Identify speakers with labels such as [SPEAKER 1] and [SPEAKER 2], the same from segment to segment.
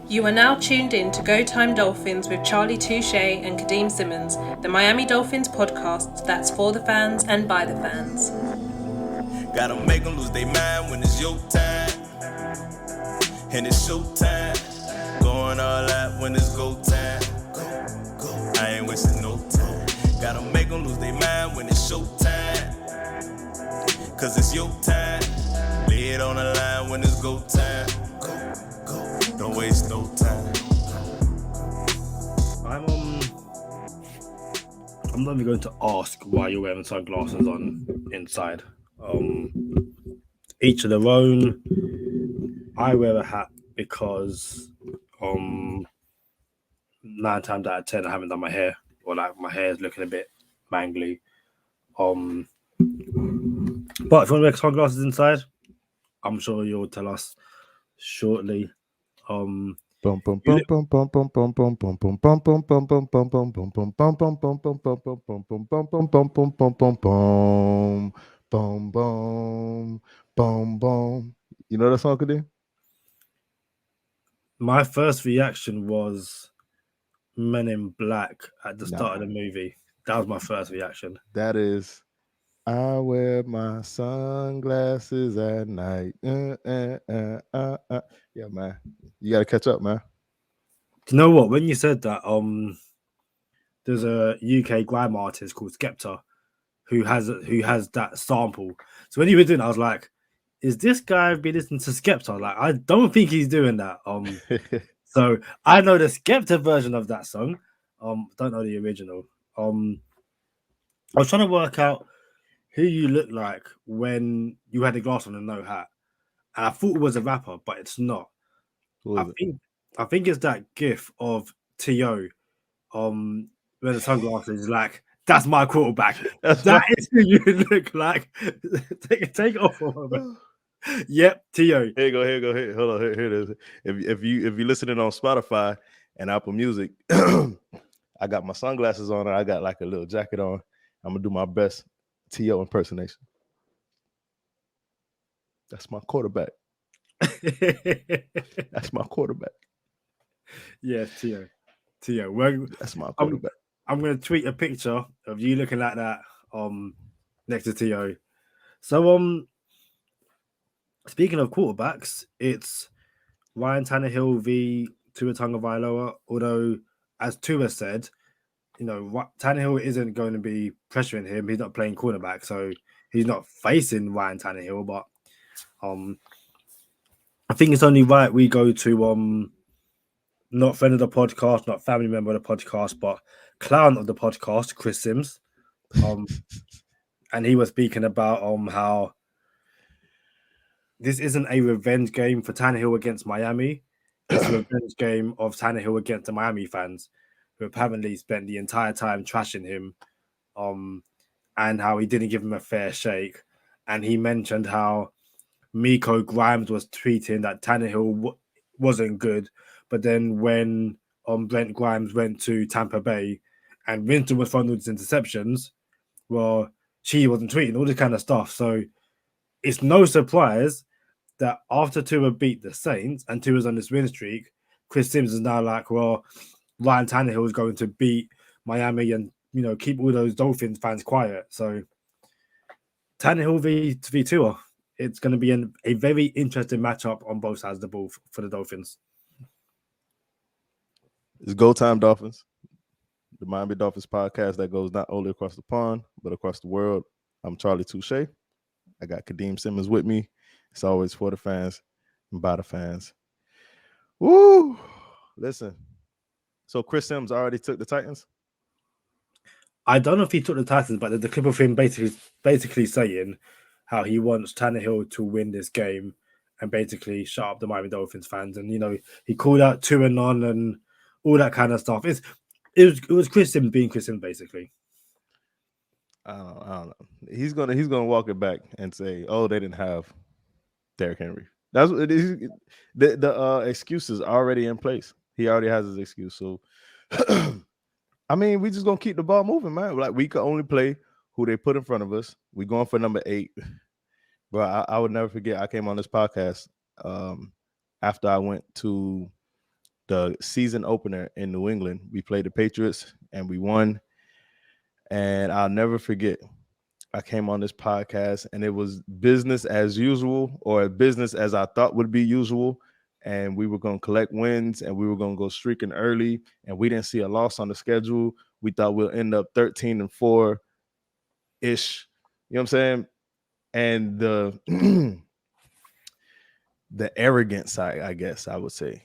[SPEAKER 1] You are now tuned in to Go Time Dolphins with Charlie Touche and Kadeem Simmons, the Miami Dolphins podcast that's for the fans and by the fans.
[SPEAKER 2] Gotta make them lose their mind when it's your time. And it's show time. Going all out when it's go time. Go. I ain't wasting no time. Gotta make them lose their mind when it's show time. Cause it's your time. Lay it on the line when it's go time. Go. Don't waste no time.
[SPEAKER 3] I'm not even going to ask why you're wearing sunglasses on inside. Each of their own. I wear a hat because 9 times out of 10 I haven't done my hair, or like my hair is looking a bit mangly. But if you want to wear sunglasses inside, I'm sure you'll tell us shortly.
[SPEAKER 4] You know that song, Kadeem?
[SPEAKER 3] My first reaction was Men in Black at the start of the movie. That was my first reaction.
[SPEAKER 4] That is, I wear my sunglasses at night. Yeah, man. You got to catch up, man.
[SPEAKER 3] Do you know what? When you said that, there's a UK grime artist called Skepta who has that sample. So when you were doing it, I was like, is this guy been listening to Skepta? Like, I don't think he's doing that. So I know the Skepta version of that song. Don't know the original. I was trying to work out who you look like when you had the glass on and no hat. And I thought it was a rapper, but it's not. I think it's that gif of T.O. When the sunglasses is like, that's my quarterback. That is who you look like. Take it off for a moment. Yep, T.O.
[SPEAKER 4] Here you go. Hold on, here it is. If you're listening on Spotify and Apple Music, I got my sunglasses on and I got like a little jacket on. I'm gonna do my best T.O. impersonation. That's my quarterback. That's my quarterback.
[SPEAKER 3] Yeah, T.O.
[SPEAKER 4] That's my quarterback.
[SPEAKER 3] I'm gonna tweet a picture of you looking like that next to T.O. So speaking of quarterbacks, it's Ryan Tannehill v Tua Tagovailoa. Although, as Tua said, Tannehill isn't going to be pressuring him. He's not playing quarterback, so he's not facing Ryan Tannehill. But I think it's only right we go to not friend of the podcast, not family member of the podcast, but clown of the podcast, Chris Sims. And he was speaking about how this isn't a revenge game for Tannehill against Miami. It's a revenge game of Tannehill against the Miami fans, who apparently spent the entire time trashing him, and how he didn't give him a fair shake. And he mentioned how Miko Grimes was tweeting that Tannehill wasn't good, but then when Brent Grimes went to Tampa Bay and Winston was throwing those interceptions, well, she wasn't tweeting all this kind of stuff. So it's no surprise that after Tua beat the Saints and Tua's on this win streak, Chris Sims is now like, well, Ryan Tannehill is going to beat Miami and, keep all those Dolphins fans quiet. So Tannehill v Tua, it's going to be a very interesting matchup on both sides of the ball for the Dolphins.
[SPEAKER 4] It's Go Time Dolphins, the Miami Dolphins podcast that goes not only across the pond, but across the world. I'm Charlie Touche. I got Kadeem Simmons with me. It's always for the fans and by the fans. Woo! Listen. So Chris Sims already took the Titans?
[SPEAKER 3] I don't know if he took the Titans, but there's a clip of him basically saying how he wants Tannehill to win this game and basically shut up the Miami Dolphins fans. And, he called out Tua and all that kind of stuff. It was Chris Sims being Chris Sims, basically.
[SPEAKER 4] I don't know. He's gonna walk it back and say, "Oh, they didn't have Derrick Henry." That's what it is. The excuse is already in place. He already has his excuse. So, I mean, we just gonna keep the ball moving, man. Like, we can only play who they put in front of us. We going for number 8. Bro, I would never forget. I came on this podcast after I went to the season opener in New England. We played the Patriots and we won. And I'll never forget, I came on this podcast and it was business as usual, or business as I thought would be usual. And we were going to collect wins and we were going to go streaking early. And we didn't see a loss on the schedule. We thought we'll end up 13-4 ish. You know what I'm saying? And the the arrogance, I guess I would say,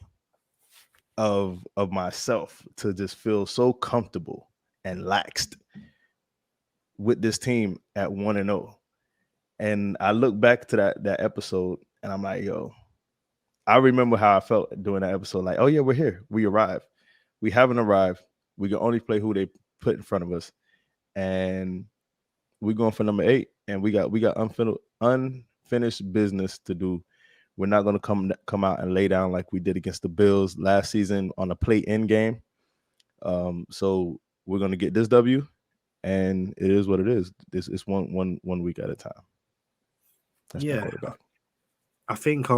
[SPEAKER 4] of myself to just feel so comfortable and laxed with this team at 1-0. And I look back to that episode and I'm like, yo, I remember how I felt during that episode. Like, oh yeah, we're here. We arrived. We haven't arrived. We can only play who they put in front of us. And we're going for number 8. And we got unfinished business to do. We're not going to come out and lay down like we did against the Bills last season on a play-in game. So we're going to get this W, and it is what it is. It's one week at a time. That's my quarterback.
[SPEAKER 3] I think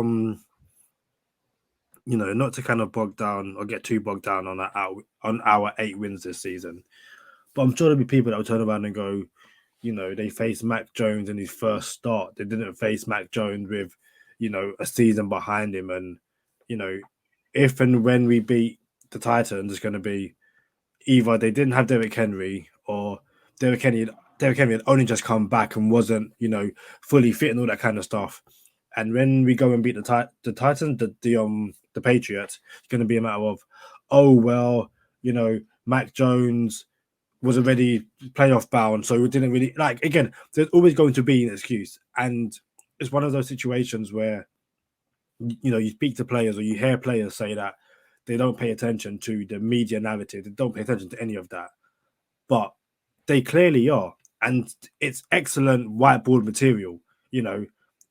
[SPEAKER 3] not to kind of bog down or get too bogged down on our 8 wins this season, but I'm sure there'll be people that will turn around and go, they faced Mac Jones in his first start. They didn't face Mac Jones with, a season behind him. And, if and when we beat the Titans, it's going to be either they didn't have Derrick Henry, or Derrick Henry had only just come back and wasn't, fully fit and all that kind of stuff. And when we go and beat the Titans, the Patriots, it's going to be a matter of, oh, well, Mac Jones was already playoff bound, so it didn't really, again, there's always going to be an excuse. And it's one of those situations where, you speak to players or you hear players say that they don't pay attention to the media narrative. They don't pay attention to any of that. But they clearly are. And it's excellent whiteboard material.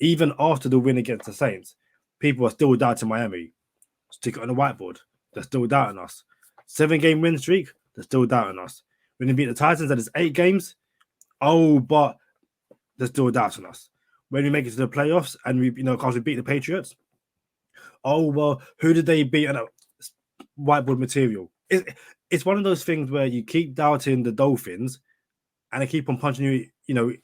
[SPEAKER 3] Even after the win against the Saints, people are still doubting Miami. Stick it on the whiteboard. They're still doubting us. 7-game win streak, they're still doubting us. When they beat the Titans, that is 8 games. Oh, but they're still doubting us. When we make it to the playoffs and we beat the Patriots, oh, well, who did they beat? Whiteboard material. It's one of those things where you keep doubting the Dolphins and they keep on punching you,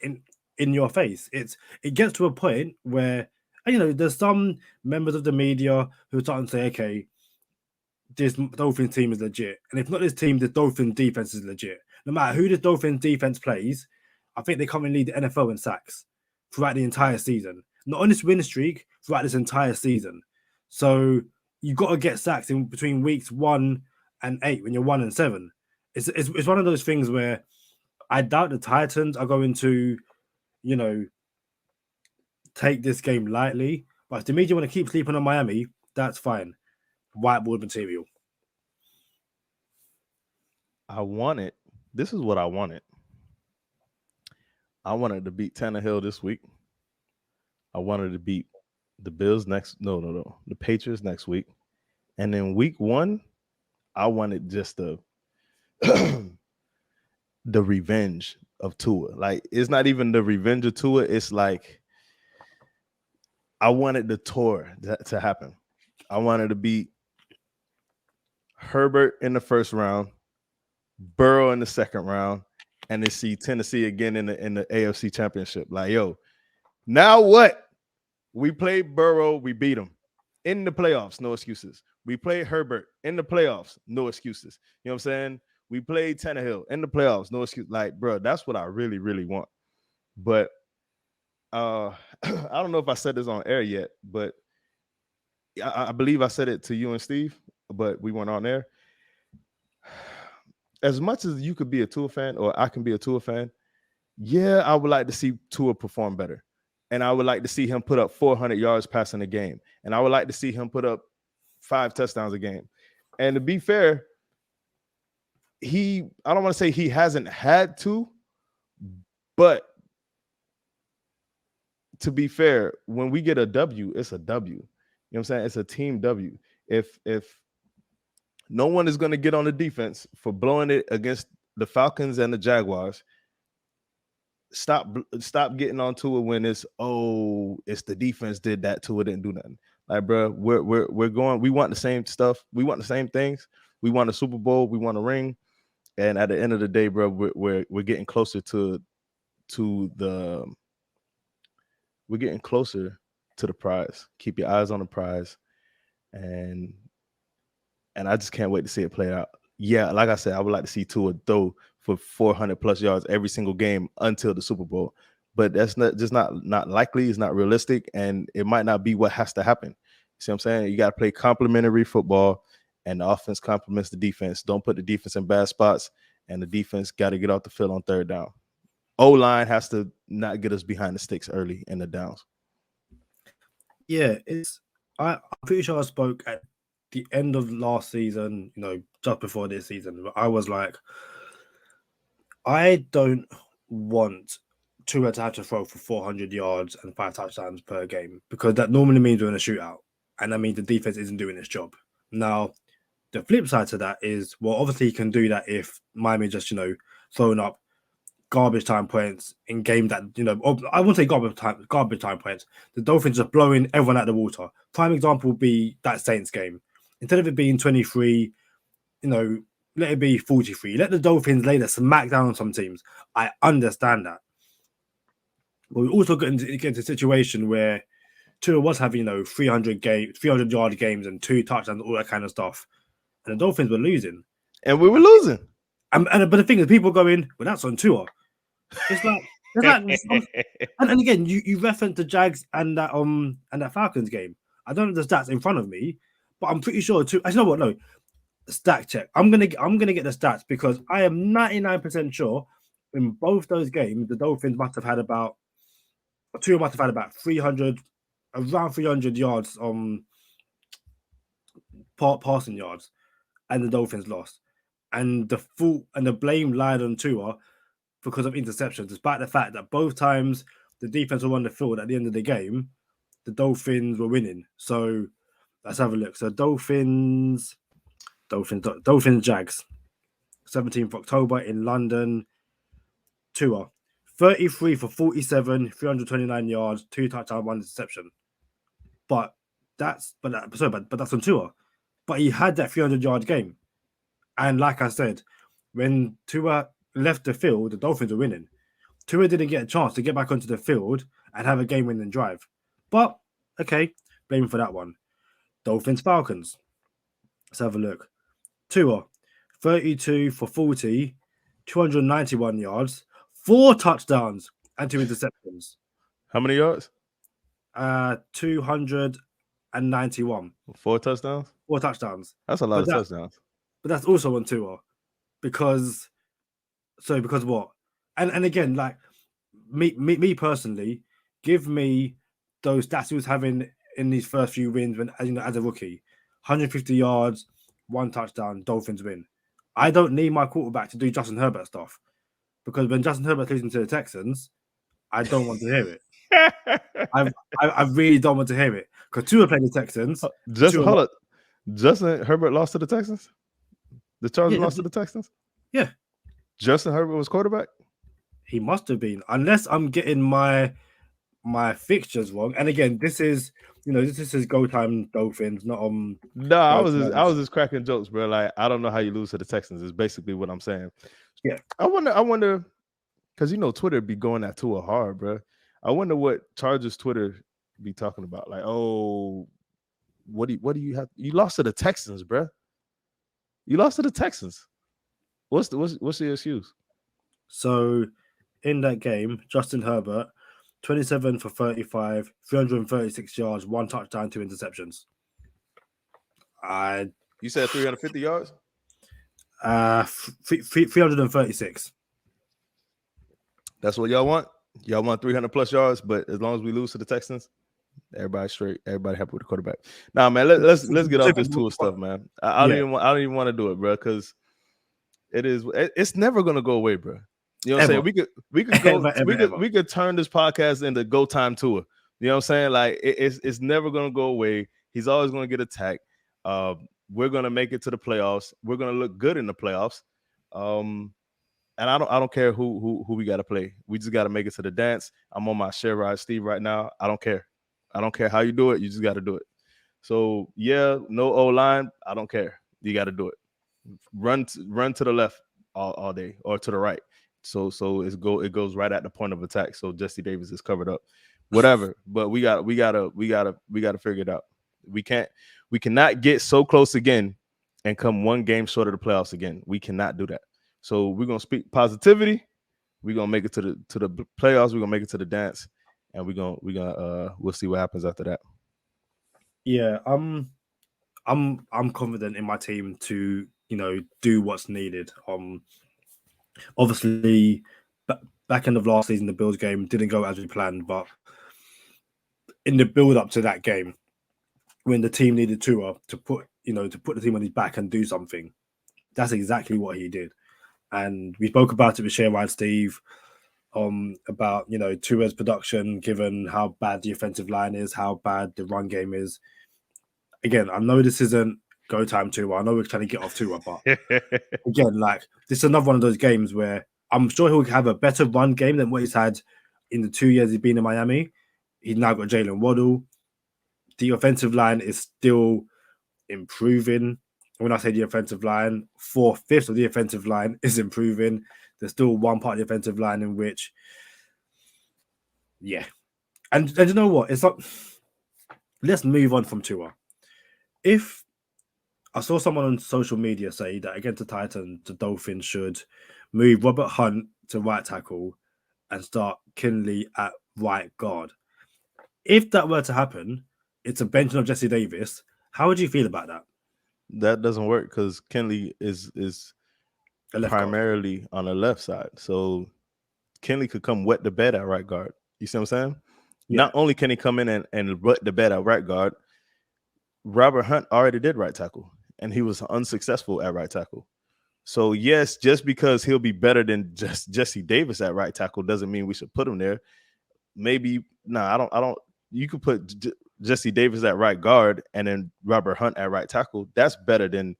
[SPEAKER 3] in your face. It gets to a point where, there's some members of the media who start to say, okay, this Dolphins team is legit. And if not this team, the Dolphins defense is legit. No matter who the Dolphins defense plays, I think they currently lead the NFL in sacks throughout the entire season. Not on this win streak, throughout this entire season. So you've got to get sacks in between weeks 1 and 8 when you're 1 and 7. It's one of those things where I doubt the Titans are going to, take this game lightly. But if the media want to keep sleeping on Miami, that's fine. Whiteboard material.
[SPEAKER 4] This is what I wanted. I wanted to beat Tannehill this week. I wanted to beat the Bills the Patriots next week. And then week 1, I wanted just the revenge of Tua. Like, it's not even the revenge of Tua. It's like, I wanted the tour to happen. I wanted to beat Herbert in the first round, Burrow in the second round, and then see Tennessee again in the AFC Championship. Like, yo, now what? We played Burrow, we beat him in the playoffs, no excuses. We played Herbert in the playoffs, no excuses. You know what I'm saying? We played Tannehill in the playoffs, no excuse. Like, bro, that's what I really, really want. But I don't know if I said this on air yet, but I believe I said it to you and Steve, but we weren't on air. As much as you could be a Tua fan, or I can be a Tua fan, yeah, I would like to see Tua perform better. And I would like to see him put up 400 yards passing a game. And I would like to see him put up 5 touchdowns a game. And to be fair, I don't want to say he hasn't had to, but to be fair, when we get a W, it's a W. You know what I'm saying? It's a team W. If no one is going to get on the defense for blowing it against the Falcons and the Jaguars, stop getting on to it when it's the defense did that, Tua didn't do nothing. Like, bro, we're going. We want the same stuff. We want the same things. We want a Super Bowl. We want a ring. And at the end of the day, bro, we're getting closer to the. We're getting closer to the prize. Keep your eyes on the prize, and I just can't wait to see it play out. Yeah, like I said, I would like to see Tua throw for 400 plus yards every single game until the Super Bowl. But that's not likely. It's not realistic, and it might not be what has to happen. See what I'm saying? You got to play complementary football, and the offense complements the defense. Don't put the defense in bad spots, and the defense got to get off the field on third down. O-line has to not get us behind the sticks early in the downs.
[SPEAKER 3] Yeah, I'm pretty sure I spoke at the end of last season, just before this season. I was like, I don't want Tua to have to throw for 400 yards and 5 touchdowns per game, because that normally means we're in a shootout, and that means the defense isn't doing its job. Now, the flip side to that is, well, obviously he can do that if Miami just, throwing up garbage time points in game that, I wouldn't say garbage time points. The Dolphins are blowing everyone out of the water. Prime example would be that Saints game. Instead of it being 23, let it be 43. Let the Dolphins lay the smack down on some teams. I understand that. But we also get into a situation where Tua was having, 300-yard games and 2 touchdowns, all that kind of stuff. And the Dolphins were losing.
[SPEAKER 4] And we were losing.
[SPEAKER 3] But the thing is, people going, well, that's on Tua. It's like, and again, you referenced the Jags and that Falcons game. I don't know the stats in front of me, but I'm pretty sure Tua. Actually, you know what? No, stat check. I'm gonna get the stats, because I am 99% sure in both those games the Dolphins must have had about 300, around 300 yards passing yards, and the Dolphins lost. And the fault and the blame lied on Tua because of interceptions, despite the fact that both times the defense were on the field at the end of the game, the Dolphins were winning. So let's have a look. So Dolphins, Jags, 17th October in London. Tua, 33 for 47, 329 yards, 2 touchdowns, 1 interception. But that's on Tua. But he had that 300-yard game. And like I said, when Tua left the field, the Dolphins were winning. Tua didn't get a chance to get back onto the field and have a game-winning drive. But, okay, blame him for that one. Dolphins, Falcons. Let's have a look. Tua, 32 for 40, 291 yards, 4 touchdowns, and 2 interceptions.
[SPEAKER 4] How many yards?
[SPEAKER 3] 291.
[SPEAKER 4] 4 touchdowns?
[SPEAKER 3] 4 touchdowns.
[SPEAKER 4] That's a lot of touchdowns.
[SPEAKER 3] But that's also on Tua. Because what? And again, like me personally, give me those stats he was having in these first few wins when, as a rookie. 150 yards, 1 touchdown, Dolphins win. I don't need my quarterback to do Justin Herbert stuff, because when Justin Herbert's losing to the Texans, I don't want to hear it. I really don't want to hear it, because Tua played the Texans.
[SPEAKER 4] Justin Herbert lost to the Texans? The Chargers lost to the Texans?
[SPEAKER 3] Yeah.
[SPEAKER 4] Justin Herbert was quarterback?
[SPEAKER 3] He must have been, unless I'm getting my fixtures wrong. And again, this is Go Time Dolphins, not
[SPEAKER 4] No, I was just cracking jokes, bro. Like, I don't know how you lose to the Texans is basically what I'm saying.
[SPEAKER 3] Yeah.
[SPEAKER 4] I wonder, because Twitter be going at Tua hard, bro. I wonder what Chargers Twitter be talking about. Like, oh, what do you have? You lost to the Texans, bro. You lost to the Texans. What's the excuse?
[SPEAKER 3] So, in that game, Justin Herbert, 27 for 35, 336 yards, 1 touchdown, 2 interceptions.
[SPEAKER 4] You said 350 yards?
[SPEAKER 3] 336.
[SPEAKER 4] That's what y'all want? Y'all want 300 plus yards, but as long as we lose to the Texans, everybody straight. Everybody happy with the quarterback. Nah, man, let's get off this Tua stuff, man. I don't even want to do it, bro, because it's never gonna go away, bro. You know what I'm saying? We could turn this podcast into Go Time Tua. You know what I'm saying? Like, it's never gonna go away. He's always gonna get attacked. We're gonna make it to the playoffs. We're gonna look good in the playoffs. And I don't care who we gotta play. We just gotta make it to the dance. I'm on my Sherrod Steve right now. I don't care how you do it. You just gotta do it. So yeah, no O line. I don't care. You got to do it. Run to the left all day or to the right. So it goes right at the point of attack. So Jesse Davis is covered up. Whatever. But we gotta figure it out. We cannot get so close again and come one game short of the playoffs again. We cannot do that. So we're gonna speak positivity. We're gonna make it to the playoffs. We're gonna make it to the dance, and we'll see what happens after that.
[SPEAKER 3] Yeah, I'm confident in my team to do what's needed. Obviously, back end of last season, the Bills game didn't go as we planned, but in the build up to that game, when the team needed Tua to put the team on his back and do something, that's exactly what he did. And we spoke about it with Share Ride Steve, about Tua's production, given how bad the offensive line is, how bad the run game is. Again, I know this isn't go time Tua. I know we're trying to get off Tua, but again, like, this is another one of those games where I'm sure he'll have a better run game than what he's had in the 2 years he's been in Miami. He's now got Jalen Waddle. The offensive line is still improving. When I say the offensive line, 4/5 of the offensive line is improving. There's still one part of the offensive line in which, yeah. And you know what? It's not. Let's move on from Tua. If I saw someone on social media say that against the Titans, the Dolphins should move Robert Hunt to right tackle and start Kinley at right guard. If that were to happen, it's a benching of Jesse Davis. How would you feel about that?
[SPEAKER 4] That doesn't work because Kenley is
[SPEAKER 3] A left guard.
[SPEAKER 4] primarily on the left side. So Kenley could come wet the bed at right guard. You see what I'm saying?
[SPEAKER 3] Yeah.
[SPEAKER 4] Not only can he come in and wet the bed at right guard, Robert Hunt already did right tackle, and he was unsuccessful at right tackle. So yes, just because he'll be better than just Jesse Davis at right tackle doesn't mean we should put him there. Maybe I don't. You could put Jesse Davis at right guard and then Robert Hunt at right tackle. That's better than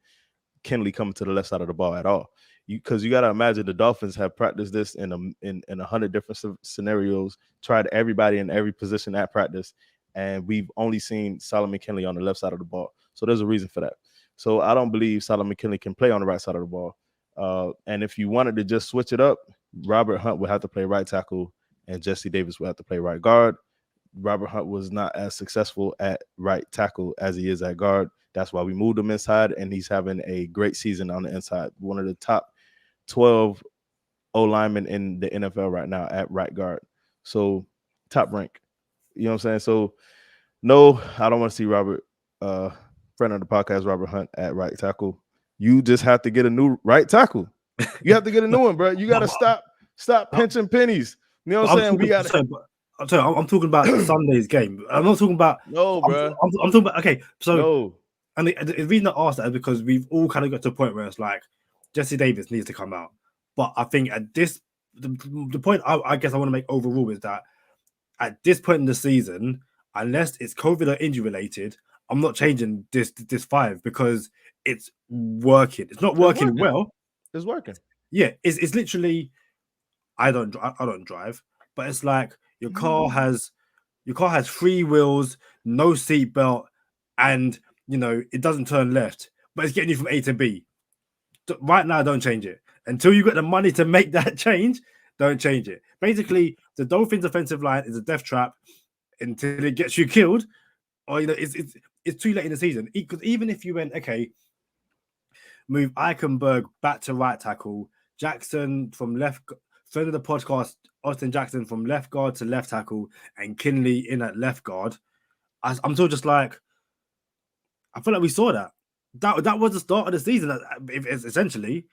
[SPEAKER 4] Kenley coming to the left side of the ball at all. Because you got to imagine the Dolphins have practiced this in 100 different scenarios, tried everybody in every position at practice, and we've only seen Solomon Kenley on the left side of the ball. So there's a reason for that. So I don't believe Solomon Kenley can play on the right side of the ball. And if you wanted to just switch it up, Robert Hunt would have to play right tackle and Jesse Davis would have to play right guard. Robert Hunt was not as successful at right tackle as he is at guard. That's why we moved him inside, and he's having a great season on the inside. One of the top 12 O-linemen in the NFL right now at right guard. So top rank. You know what I'm saying? So no, I don't want to see Robert, friend of the podcast, Robert Hunt at right tackle. You just have to get a new right tackle. You have to get a new one, bro. You got to stop pinching pennies. You know what I'm saying? We got to.
[SPEAKER 3] I'm talking about Sunday's game. I'm not talking about.
[SPEAKER 4] No, bro.
[SPEAKER 3] I'm talking about. Okay, so
[SPEAKER 4] no.
[SPEAKER 3] And the reason I asked that is because we've all kind of got to a point where it's like Jesse Davis needs to come out. But I think at this, the point I guess I want to make overall is that at this point in the season, unless it's COVID or injury related, I'm not changing this 5 because it's working. It's not working well.
[SPEAKER 4] It's working.
[SPEAKER 3] Yeah, it's literally. I don't drive, but it's like your car has 3 wheels, no seat belt, and it doesn't turn left, but it's getting you from A to B. Right now, don't change it until you get the money to make that change. Don't change it. Basically, the Dolphins' offensive line is a death trap until it gets you killed, or it's too late in the season. Because even if you went, okay, move Eichenberg back to right tackle, Jackson from left. Friend of the podcast, Austin Jackson from left guard to left tackle, and Kinley in at left guard. I'm still just like, I feel like we saw that. That was the start of the season, essentially,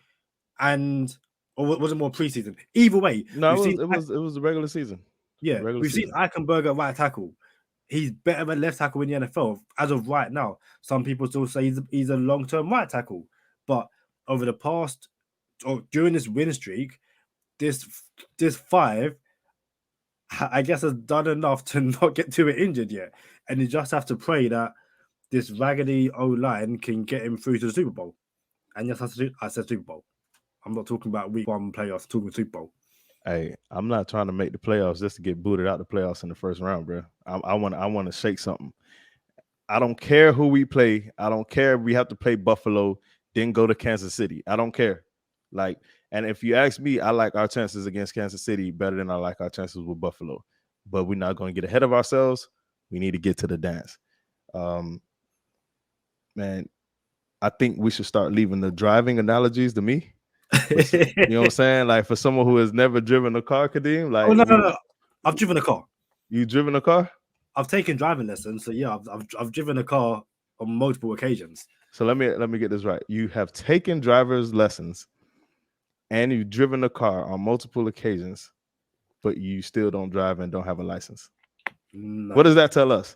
[SPEAKER 3] or was it more preseason? Either way,
[SPEAKER 4] no, it was the regular season.
[SPEAKER 3] Yeah, we've seen Eichenberg at right tackle. He's better at left tackle in the NFL as of right now. Some people still say he's a long-term right tackle, but over the past or during this win streak, this 5, I guess, has done enough to not get too injured yet, and you just have to pray that this raggedy O-line can get him through to the Super Bowl. And yes, I said Super Bowl. I'm not talking about week 1 playoffs. I'm talking Super Bowl.
[SPEAKER 4] Hey, I'm not trying to make the playoffs just to get booted out the playoffs in the first round, bro. I want to shake something. I don't care who we play. I don't care if we have to play Buffalo, then go to Kansas City. I don't care. Like, and if you ask me, I like our chances against Kansas City better than I like our chances with Buffalo. But we're not going to get ahead of ourselves. We need to get to the dance. Man, I think we should start leaving the driving analogies to me. You know what I'm saying? Like for someone who has never driven a car, Kadeem. Like,
[SPEAKER 3] no. I've driven a car.
[SPEAKER 4] You driven a car?
[SPEAKER 3] I've taken driving lessons, so yeah, I've driven a car on multiple occasions.
[SPEAKER 4] So let me get this right. You have taken driver's lessons, and you've driven a car on multiple occasions, but you still don't drive and don't have a license.
[SPEAKER 3] No.
[SPEAKER 4] What does that tell us?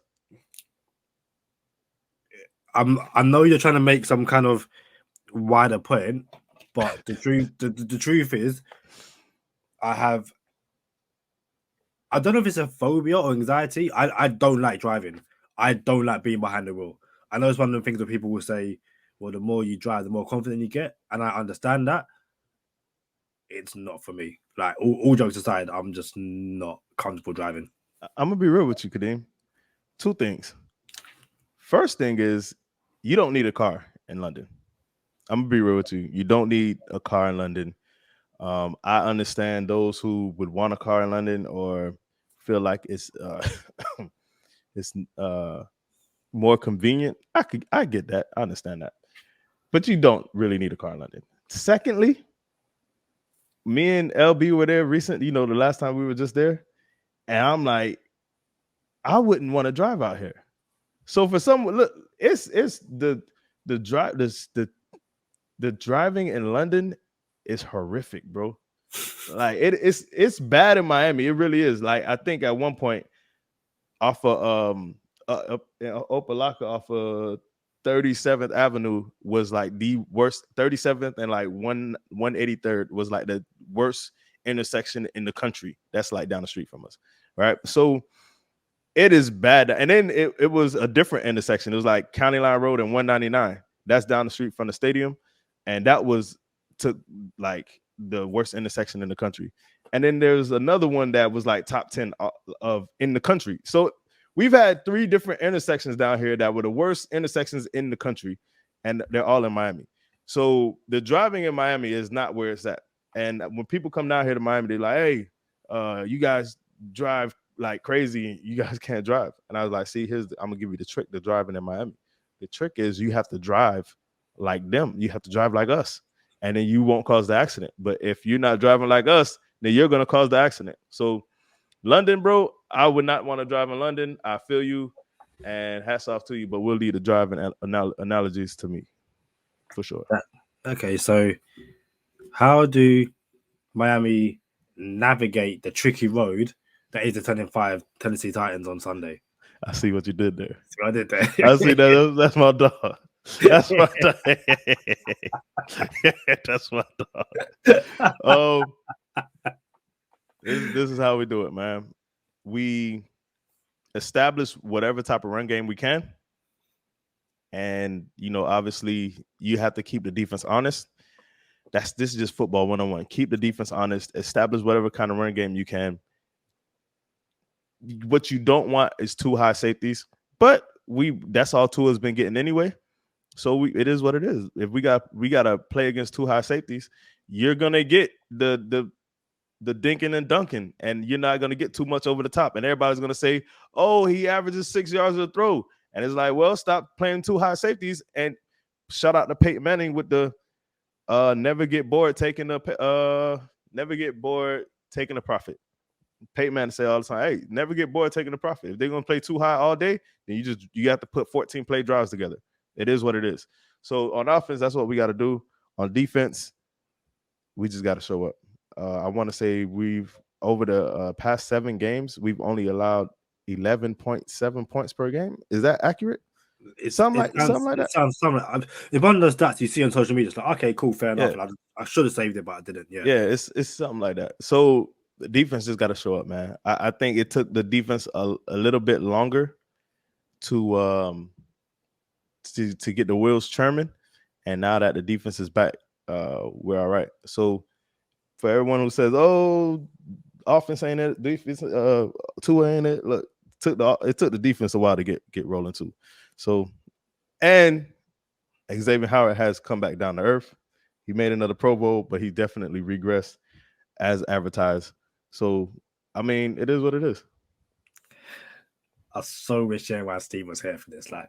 [SPEAKER 3] I know you're trying to make some kind of wider point, but the truth is, I don't know if it's a phobia or anxiety. I don't like driving. I don't like being behind the wheel. I know it's one of the things that people will say, well, the more you drive, the more confident you get. And I understand that. It's not for me. Like, all jokes aside, I'm just not comfortable driving.
[SPEAKER 4] I'm going to be real with you, Kadeem. Two things. First thing is, you don't need a car in London. I'm going to be real with you. You don't need a car in London. I understand those who would want a car in London or feel like it's more convenient. I get that. I understand that. But you don't really need a car in London. Secondly, me and LB were there recently, the last time we were just there. And I'm like, I wouldn't want to drive out here. So for someone, look, it's the driving in London is horrific, bro. Like it's bad in Miami. It really is. Like I think at one point off of Opelika off of 37th Avenue was like the worst. 37th and like 183rd was like the worst intersection in the country. That's like down the street from us, right? So it is bad. And then it was a different intersection. It was like County Line Road and 199. That's down the street from the stadium, and that was like the worst intersection in the country. And then there's another one that was like top 10 of in the country. So we've had 3 different intersections down here that were the worst intersections in the country, and they're all in Miami. So the driving in Miami is not where it's at. And when people come down here to Miami, they're like, hey, you guys drive like crazy. You guys can't drive. And I was like, see, I'm going to give you the trick to driving in Miami. The trick is you have to drive like them. You have to drive like us. And then you won't cause the accident. But if you're not driving like us, then you're going to cause the accident. So London, bro, I would not want to drive in London. I feel you, and hats off to you, but we'll leave the driving analogies to me, for sure.
[SPEAKER 3] Okay, so how do Miami navigate the tricky road that is the 10-5 Tennessee Titans on Sunday?
[SPEAKER 4] I see what you did there.
[SPEAKER 3] See what I did there.
[SPEAKER 4] I see that. That's my dog. That's my dog. That's my dog. This is how we do it, man. We establish whatever type of run game we can. And, obviously you have to keep the defense honest. This is just football 101. Keep the defense honest. Establish whatever kind of run game you can. What you don't want is too high safeties. But that's all Tua's been getting anyway. So it is what it is. If we got to play against too high safeties, you're gonna get the dinking and dunking, and you're not gonna get too much over the top. And everybody's gonna say, "Oh, he averages 6 yards of the throw," and it's like, well, stop playing too high safeties. And shout out to Peyton Manning with the never get bored taking the profit. Peyton Manning say all the time, hey, never get bored taking the profit. If they're gonna play too high all day, then you have to put 14 play drives together. It is what it is. So on offense, that's what we got to do. On defense, we just got to show up. I want to say we've over the past 7 games, we've only allowed 11.7 points per game. Is that accurate? Something like that.
[SPEAKER 3] It sounds something. It's one of those stats you see on social media. It's like, okay, cool, fair enough. Like, I should have saved it, but I didn't. Yeah,
[SPEAKER 4] it's something like that. So the defense just got to show up, man. I think it took the defense a little bit longer to get the wheels churning, and now that the defense is back, we're all right. So for everyone who says, "Oh, offense ain't it, defense, Tua ain't it," look, it took the defense a while to get rolling too. So, and Xavier Howard has come back down to earth. He made another Pro Bowl, but he definitely regressed as advertised. So, I mean, it is what it is.
[SPEAKER 3] I so wish Sherrod Steve was here for this. Like,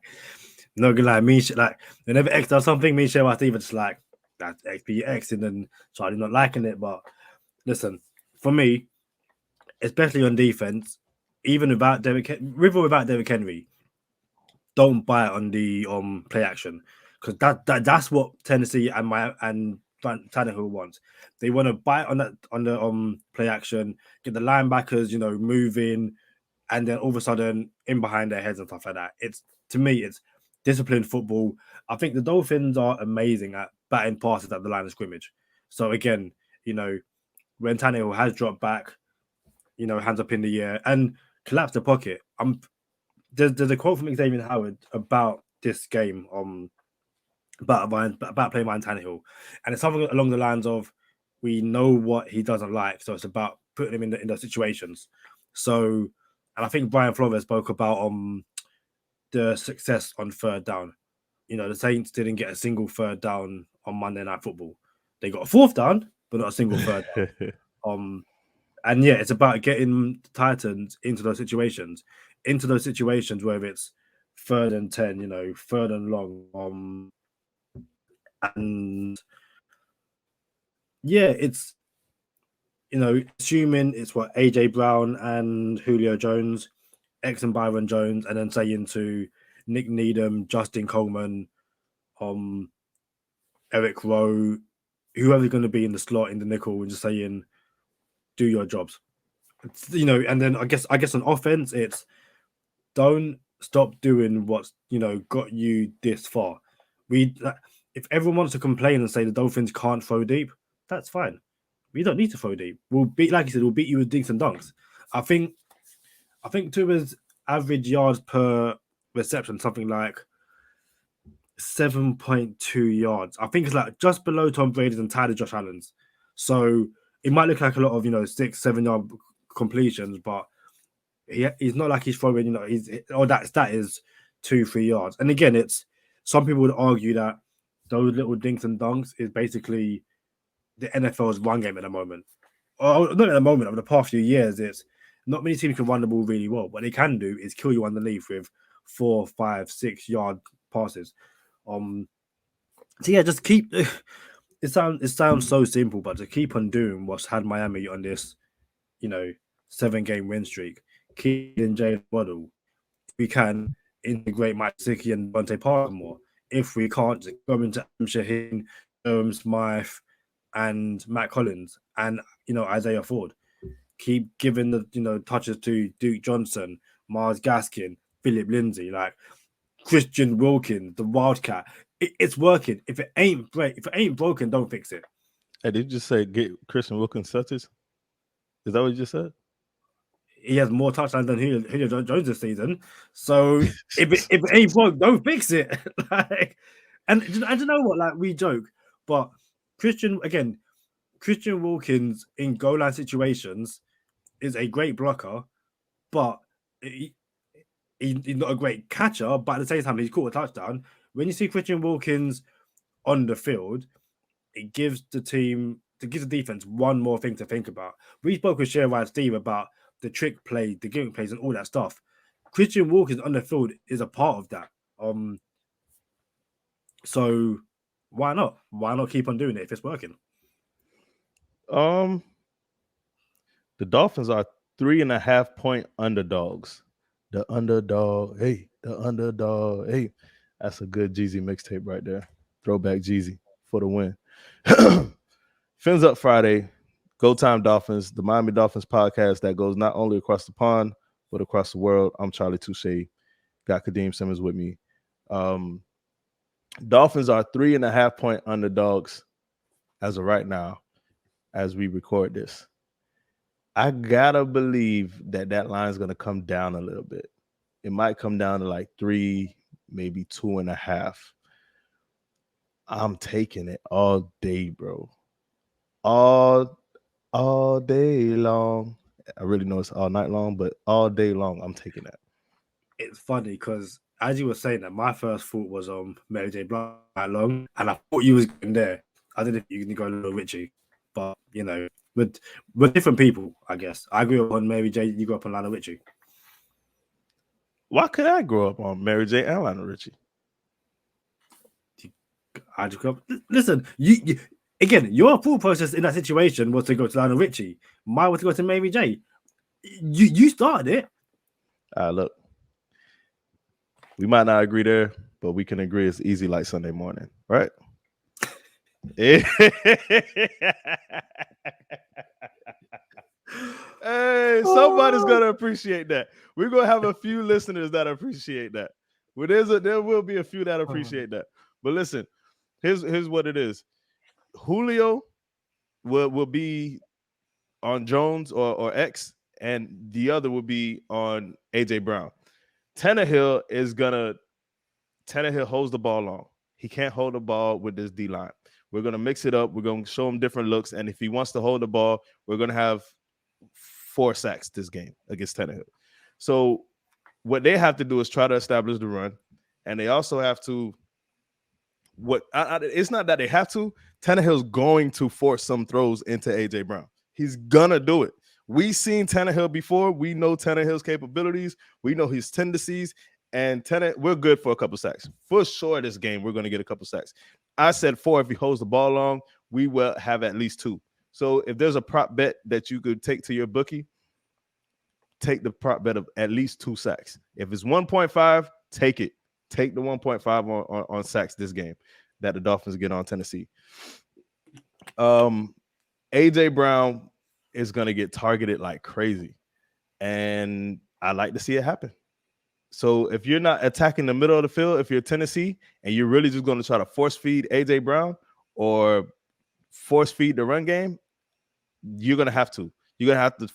[SPEAKER 3] no good lie, like whenever X does something, me and Sherrod Steve are just like that's XPX, and then Charlie not liking it. But listen, for me, especially on defense, even without with or without Derrick Henry, don't buy it on the play action, because that's what Tennessee and Tannehill wants. They want to buy it on the play action, get the linebackers, moving, and then all of a sudden in behind their heads and stuff like that. To me, it's disciplined football. I think the Dolphins are amazing at batting passes at the line of scrimmage. So again, when Tannehill has dropped back, hands up in the air and collapse the pocket. There's a quote from Xavier Howard about this game, about playing Ryan Tannehill, and it's something along the lines of, we know what he doesn't like, so it's about putting him in those situations. So, and I think Brian Flores spoke about the success on third down. The Saints didn't get a single third down on Monday Night Football. They got a fourth down, but not a single third down. And yeah, it's about getting the Titans into those situations where it's 3rd and 10, 3rd and long. And yeah, it's, assuming it's what AJ Brown and Julio Jones, X and Byron Jones, and then saying to Nick Needham, Justin Coleman, Eric Rowe, whoever's going to be in the slot in the nickel, and just saying, do your jobs. And then I guess on offense, it's don't stop doing what's got you this far. If everyone wants to complain and say the Dolphins can't throw deep, that's fine. We don't need to throw deep. We'll beat, like you said, we'll beat you with dinks and dunks. I think Tua's average yards per reception, something like 7.2 yards. I think it's like just below Tom Brady's and tied to Josh Allen's. So it might look like a lot of 6-7 yard completions, but he's not like he's throwing, that is 2-3 yards. And again, it's, some people would argue that those little dinks and dunks is basically the NFL's run game at the moment. Or not at the moment, over the past few years, it's not many teams can run the ball really well. What they can do is kill you underneath with 4, 5, 6 yard passes. So yeah, just keep. It sounds so simple, but to keep on doing what's had Miami on this, 7-game win streak, keep in Jalen Waddle. If we can integrate Mike Gesicki and Devontae Parker more. If we can't, go into Shaheen, Smythe, and Matt Collins, and Isaiah Ford. Keep giving the touches to Duke Johnson, Myles Gaskin, Philip Lindsay, like Christian Wilkins, the Wildcat. It's working. If it ain't broken, don't fix it.
[SPEAKER 4] Hey, did you just say get Christian Wilkins touches? Is that what you just said?
[SPEAKER 3] He has more touchdowns than Julio Jones this season. So if it ain't broke, don't fix it. And you know what? Like, we joke, but Christian Wilkins in goal line situations is a great blocker, but he's not a great catcher. But at the same time, he's caught a touchdown. When you see Christian Wilkins on the field, it gives the defense one more thing to think about. We spoke with Sherrod Steve about the trick play, the gimmick plays, and all that stuff. Christian Wilkins on the field is a part of that. So why not? Why not keep on doing it if it's working?
[SPEAKER 4] The Dolphins are 3.5-point underdogs. The underdog, hey, that's a good Jeezy mixtape right there. Throwback Jeezy for the win. Fins up Friday. Go Time Dolphins, the Miami Dolphins podcast that goes not only across the pond but across the world. I'm Charlie Touche. Got Kadeem Simmons with me. Dolphins are 3.5-point underdogs as of right now, as we record this. I gotta believe that line is gonna come down a little bit. It might come down to like 3, maybe 2.5. I'm taking it all day, bro. All day long. I really know it's all night long, but all day long, I'm taking that.
[SPEAKER 3] It's funny because as you were saying that, my first thought was Mary J. Blige long, and I thought you was going there. I didn't know if you were going to go Little Richie, but you know, we're different people, I guess. I grew up on Mary J. You grew up on Lionel Richie.
[SPEAKER 4] Why could I grow up on Mary J. and Lionel Richie?
[SPEAKER 3] I just grew up. Listen, you again. Your thought process in that situation was to go to Lionel Richie. Mine was to go to Mary J. You started it.
[SPEAKER 4] Look, we might not agree there, but we can agree it's easy like Sunday morning, right? Hey, somebody's gonna appreciate that. We're gonna have a few listeners that appreciate that. Well, there will be a few that appreciate that. But listen, here's what it is. Julio will be on Jones or X, and the other will be on AJ Brown. Tannehill holds the ball long. He can't hold the ball with this D line. We're gonna mix it up. We're gonna show him different looks, and if he wants to hold the ball, we're gonna have 4 sacks this game against Tannehill. So what they have to do is try to establish the run, and they also have to. It's not that they have to. Tannehill's going to force some throws into AJ Brown. He's gonna do it. We've seen Tannehill before. We know Tannehill's capabilities. We know his tendencies, and we're good for a couple sacks. For sure, this game we're gonna get a couple sacks. I said 4 if he holds the ball long. We will have at least 2. So if there's a prop bet that you could take to your bookie, take the prop bet of at least 2 sacks. If it's 1.5, take it. Take the 1.5 on sacks this game that the Dolphins get on Tennessee. AJ Brown is going to get targeted like crazy, and I like to see it happen. So if you're not attacking the middle of the field, if you're Tennessee and you're really just going to try to force feed AJ Brown or force feed the run game, you're going to have to. You're going to have to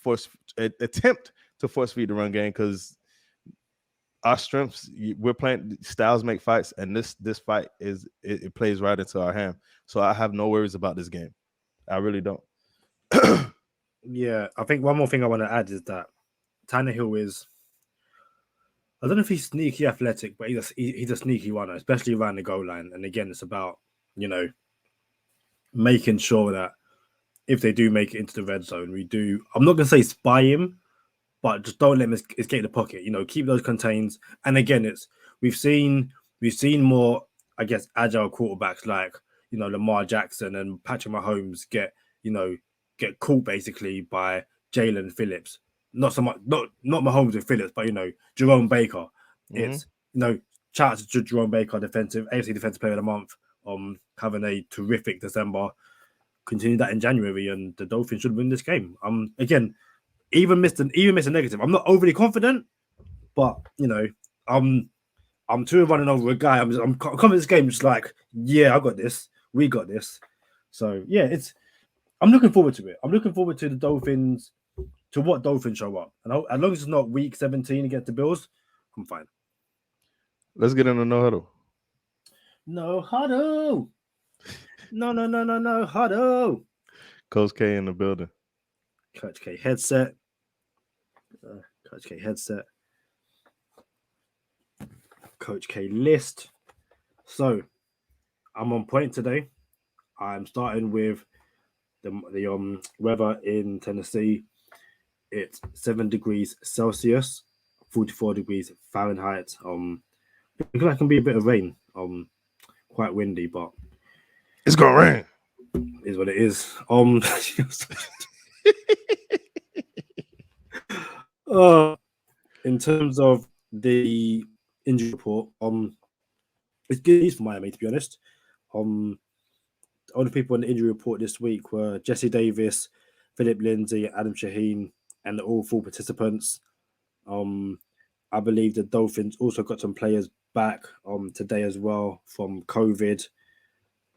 [SPEAKER 4] attempt to force feed the run game because our strengths, we're playing styles make fights, and this fight it plays right into our hand. So I have no worries about this game. I really don't.
[SPEAKER 3] Yeah, I think one more thing I want to add is that Tannehill is, I don't know if he's sneaky athletic, but he's a sneaky runner, especially around the goal line. And again, it's about, making sure that if they do make it into the red zone, I'm not going to say spy him, but just don't let him escape the pocket. Keep those contains. And again, we've seen more, I guess, agile quarterbacks like Lamar Jackson and Patrick Mahomes get caught basically by Jalen Phillips. Not so much, not Mahomes with Phillips, but Jerome Baker. It's shout out to Jerome Baker, AFC Defensive Player of the Month, having a terrific December. Continue that in January, and the Dolphins should win this game. Again. Even miss a negative. I'm not overly confident, but I'm running over a guy. I'm coming this game just like, yeah, I got this. We got this. So yeah, I'm looking forward to it. I'm looking forward to the Dolphins, to what Dolphins show up. And as long as it's not week 17 against the Bills, I'm fine.
[SPEAKER 4] Let's get into no huddle.
[SPEAKER 3] No huddle. No huddle.
[SPEAKER 4] Coach K in the building.
[SPEAKER 3] Coach K headset. Coach K headset. Coach K list. So I'm on point today. I'm starting with the weather in Tennessee. It's 7 degrees Celsius, 44 degrees Fahrenheit. Looks like it can be a bit of rain. Quite windy, but
[SPEAKER 4] it's gonna rain.
[SPEAKER 3] Is what it is. In terms of the injury report, it's good news for Miami, to be honest. All the people on the injury report this week were Jesse Davis, Philip Lindsay, Adam Shaheen, and all 4 participants. I believe the Dolphins also got some players back today as well from COVID.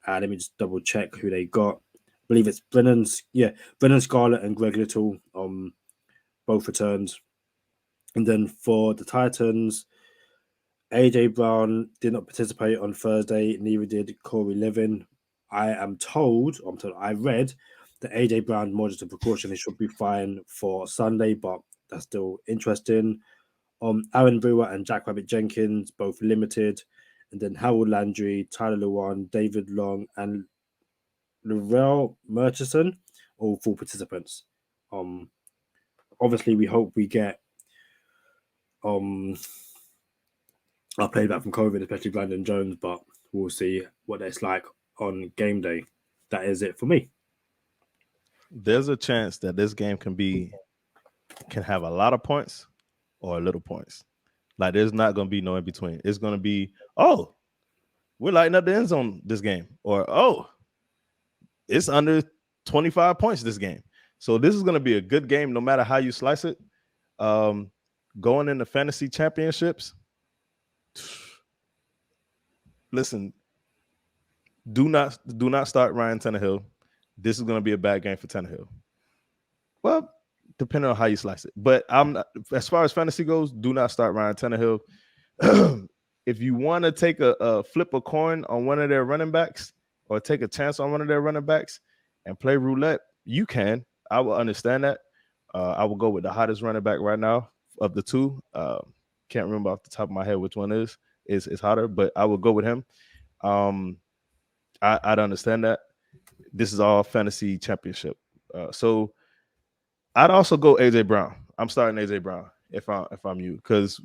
[SPEAKER 3] Let me just double check who they got. I believe it's Brennan Scarlett and Greg Little, both returned. And then for the Titans, AJ Brown did not participate on Thursday, neither did Corey Levin. I read that AJ Brown, more just a precaution, he should be fine for Sunday, but that's still interesting. Aaron Brewer and Jack Rabbit Jenkins, both limited. And then Harold Landry, Tyler Lewan, David Long, and Laurel Murchison, all full participants. Obviously, we hope we get our playback from COVID, especially Brandon Jones, but we'll see what it's like on game day. That is it for me.
[SPEAKER 4] There's a chance that this game can have a lot of points or little points. Like there's not going to be no in between. It's going to be, oh, we're lighting up the end zone this game, or oh, it's under 25 points this game. So this is going to be a good game no matter how you slice it. Going into fantasy championships, listen, do not start Ryan Tannehill. This is going to be a bad game for Tannehill. Well, depending on how you slice it. But I'm not, as far as fantasy goes, do not start Ryan Tannehill. If you want to take a flip a coin on one of their running backs or take a chance on one of their running backs and play roulette, you can. I will understand that. I will go with the hottest running back right now of the two. Can't remember off the top of my head which one is hotter, but I will go with him. I'd understand that. This is all fantasy championship. So I'd also go AJ Brown. I'm starting AJ Brown if I'm you, because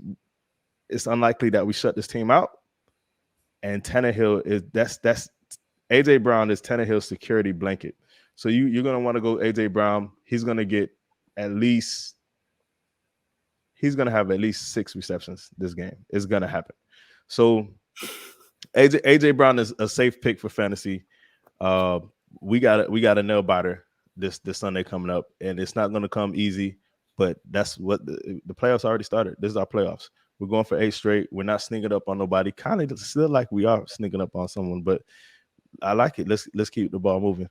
[SPEAKER 4] it's unlikely that we shut this team out. And Tannehill is that's AJ Brown is Tannehill's security blanket. So you're gonna want to go AJ Brown. He's gonna have at least 6 receptions this game. It's gonna happen. So AJ Brown is a safe pick for fantasy. We got a nail biter this Sunday coming up, and it's not gonna come easy. But that's what the playoffs already started. This is our playoffs. We're going for 8 straight. We're not sneaking up on nobody. Kind of still like we are sneaking up on someone, but I like it. Let's keep the ball moving.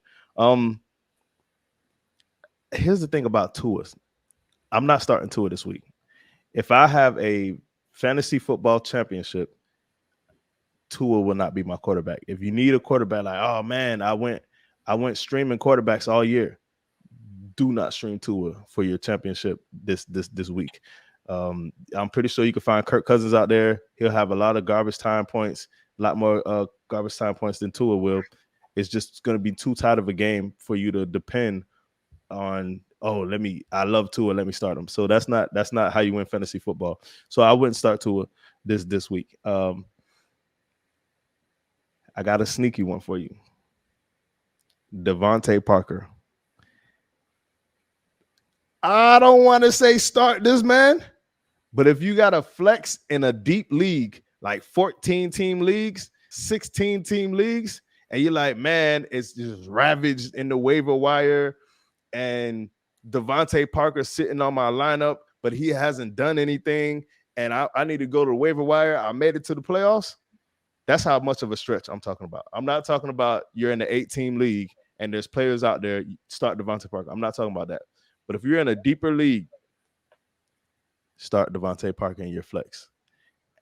[SPEAKER 4] Here's the thing about Tua. I'm not starting Tua this week. If I have a fantasy football championship, Tua will not be my quarterback. If you need a quarterback, like, oh man, I went streaming quarterbacks all year. Do not stream Tua for your championship this week. I'm pretty sure you can find Kirk Cousins out there. He'll have a lot of garbage time points, a lot more garbage time points than Tua will. It's just going to be too tight of a game for you to depend on. Oh, I love Tua. Let me start him. So that's not how you win fantasy football. So I wouldn't start Tua this week. I got a sneaky one for you. Devontae Parker. I don't want to say start this man, but if you got a flex in a deep league, like 14-team leagues, 16-team leagues, and you're like, man, it's just ravaged in the waiver wire, and Devontae Parker sitting on my lineup, but he hasn't done anything, and I need to go to the waiver wire. I made it to the playoffs. That's how much of a stretch I'm talking about. I'm not talking about you're in the 8-team league and there's players out there, start Devontae Parker. I'm not talking about that. But if you're in a deeper league, start Devontae Parker in your flex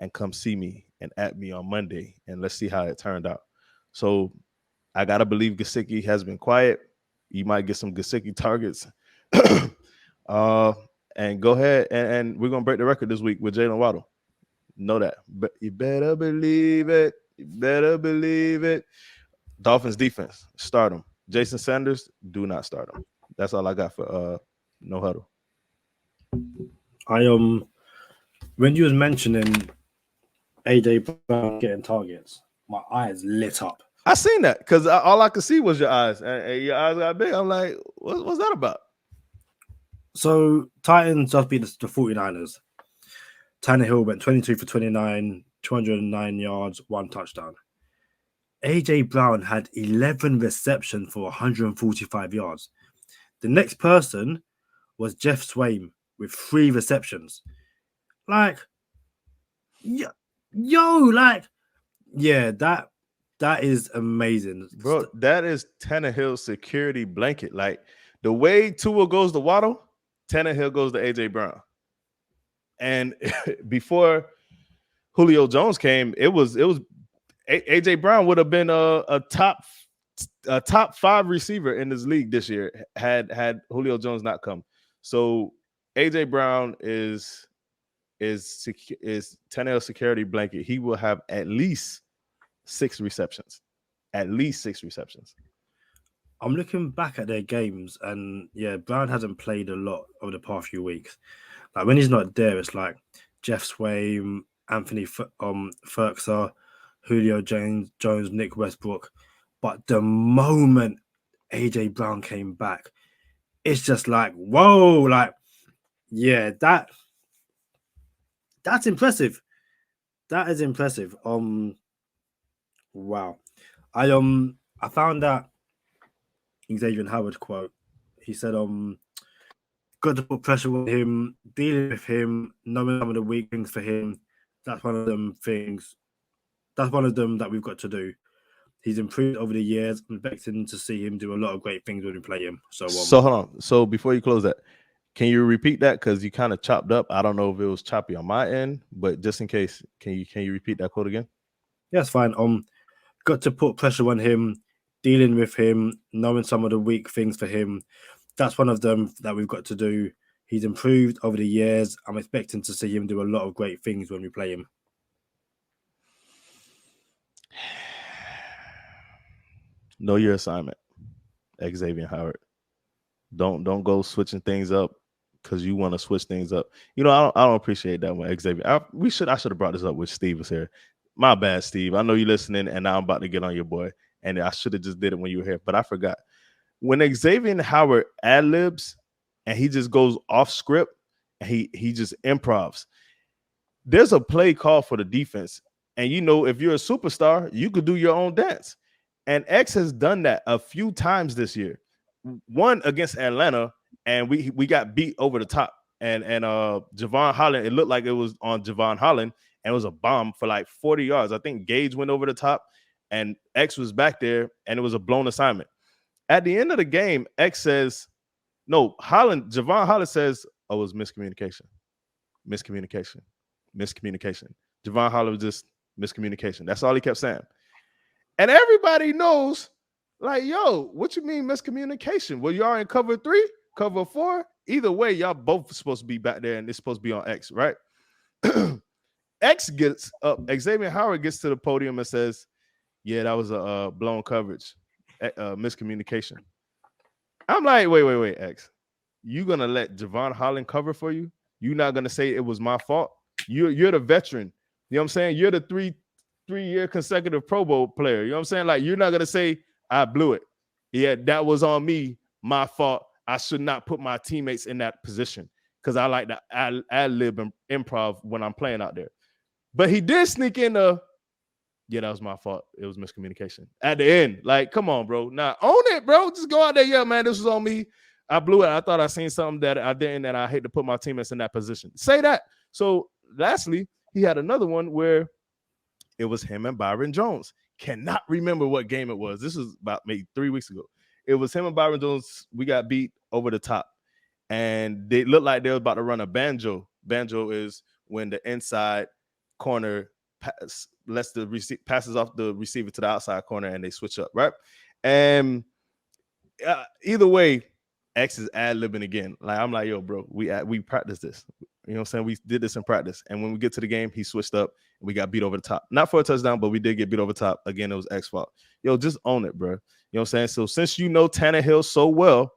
[SPEAKER 4] and come see me and at me on Monday, and let's see how it turned out. So I got to believe Gesicki has been quiet. You might get some Gesicki targets. And go ahead, and we're going to break the record this week with Jalen Waddle. Know that. But you better believe it. You better believe it. Dolphins defense, start them. Jason Sanders, do not start him. That's all I got for No Huddle.
[SPEAKER 3] When you was mentioning AJ Brown getting targets, my eyes lit up.
[SPEAKER 4] I seen that because all I could see was your eyes, and your eyes got big. I'm like, what's that about?
[SPEAKER 3] So Titans just beat the 49ers. Tannehill went 22 for 29, 209 yards, 1 touchdown. AJ Brown had 11 receptions for 145 yards. The next person was Jeff Swaim with 3 receptions. Like, that is amazing.
[SPEAKER 4] Bro, that is Tannehill's security blanket. Like, the way Tua goes to Waddle, Tannehill goes to AJ Brown. And before Julio Jones came, it was AJ Brown would have been a top 5 receiver in this league this year had Julio Jones not come. So AJ Brown is is Tannehill's security blanket, he will have at least 6 receptions. At least 6 receptions.
[SPEAKER 3] I'm looking back at their games, and yeah, Brown hasn't played a lot over the past few weeks. Like when he's not there, it's like Jeff Swaim, Anthony Ferkser, Julio Jones, Nick Westbrook. But the moment AJ Brown came back, it's just like, whoa, like, yeah, that's impressive. That is impressive. Wow. I found that Xavier Howard quote. He said, got to put pressure on him, dealing with him, knowing some of the weak things for him. That's one of them things. That's one of them that we've got to do. He's improved over the years. I'm expecting to see him do a lot of great things when we play him. So
[SPEAKER 4] hold on. So before you close that, can you repeat that? Because you kind of chopped up. I don't know if it was choppy on my end, but just in case, can you repeat that quote again?
[SPEAKER 3] Yeah, it's fine. Got to put pressure on him, dealing with him, knowing some of the weak things for him. That's one of them that we've got to do. He's improved over the years. I'm expecting to see him do a lot of great things when we play him.
[SPEAKER 4] Know your assignment, Xavier Howard. Don't go switching things up because you want to switch things up. You know, I don't appreciate that one, Xavier. I should have brought this up with Steve was here. My bad, Steve. I know you're listening, and now I'm about to get on your boy. And I should have just did it when you were here, but I forgot. When Xavier Howard ad-libs and he just goes off script and he just improvs, there's a play call for the defense. And you know, if you're a superstar, you could do your own dance. And X has done that a few times this year. One against Atlanta, and we got beat over the top. And Javon Holland, it looked like it was on Javon Holland, and it was a bomb for like 40 yards. I think Gage went over the top, and X was back there, and it was a blown assignment. At the end of the game, X says, no, Javon Holland says, oh, it was miscommunication. Javon Holland was just miscommunication. That's all he kept saying. And everybody knows, like, yo, what you mean miscommunication? Well, y'all in cover 3, cover 4? Either way, y'all both supposed to be back there, and it's supposed to be on X, right? X gets up. Xavier Howard gets to the podium and says, yeah, that was a blown coverage, miscommunication. I'm like, wait, X. You going to let Javon Holland cover for you? You're not going to say it was my fault? You're the veteran. You know what I'm saying? You're the three-year consecutive Pro Bowl player. You know what I'm saying? Like, you're not going to say, I blew it. Yeah, that was on me, my fault. I should not put my teammates in that position because I like to ad-lib and improv when I'm playing out there. But he did sneak in yeah, that was my fault. It was miscommunication. At the end, like, come on, bro. Now, own it, bro. Just go out there. Yeah, man, this was on me. I blew it. I thought I seen something that I didn't, and I hate to put my teammates in that position. Say that. So, lastly, he had another one where it was him and Byron Jones. Cannot remember what game it was. This was about maybe 3 weeks ago. It was him and Byron Jones. We got beat over the top, and they looked like they were about to run a banjo. Banjo is when the inside corner passes off the receiver to the outside corner, and they switch up, right? And either way, X is ad-libbing again. Like, I'm like, yo, bro, we practiced this. You know what I'm saying? We did this in practice. And when we get to the game, he switched up and we got beat over the top. Not for a touchdown, but we did get beat over the top. Again, it was X's fault. Yo, just own it, bro. You know what I'm saying? So since you know Tannehill so well,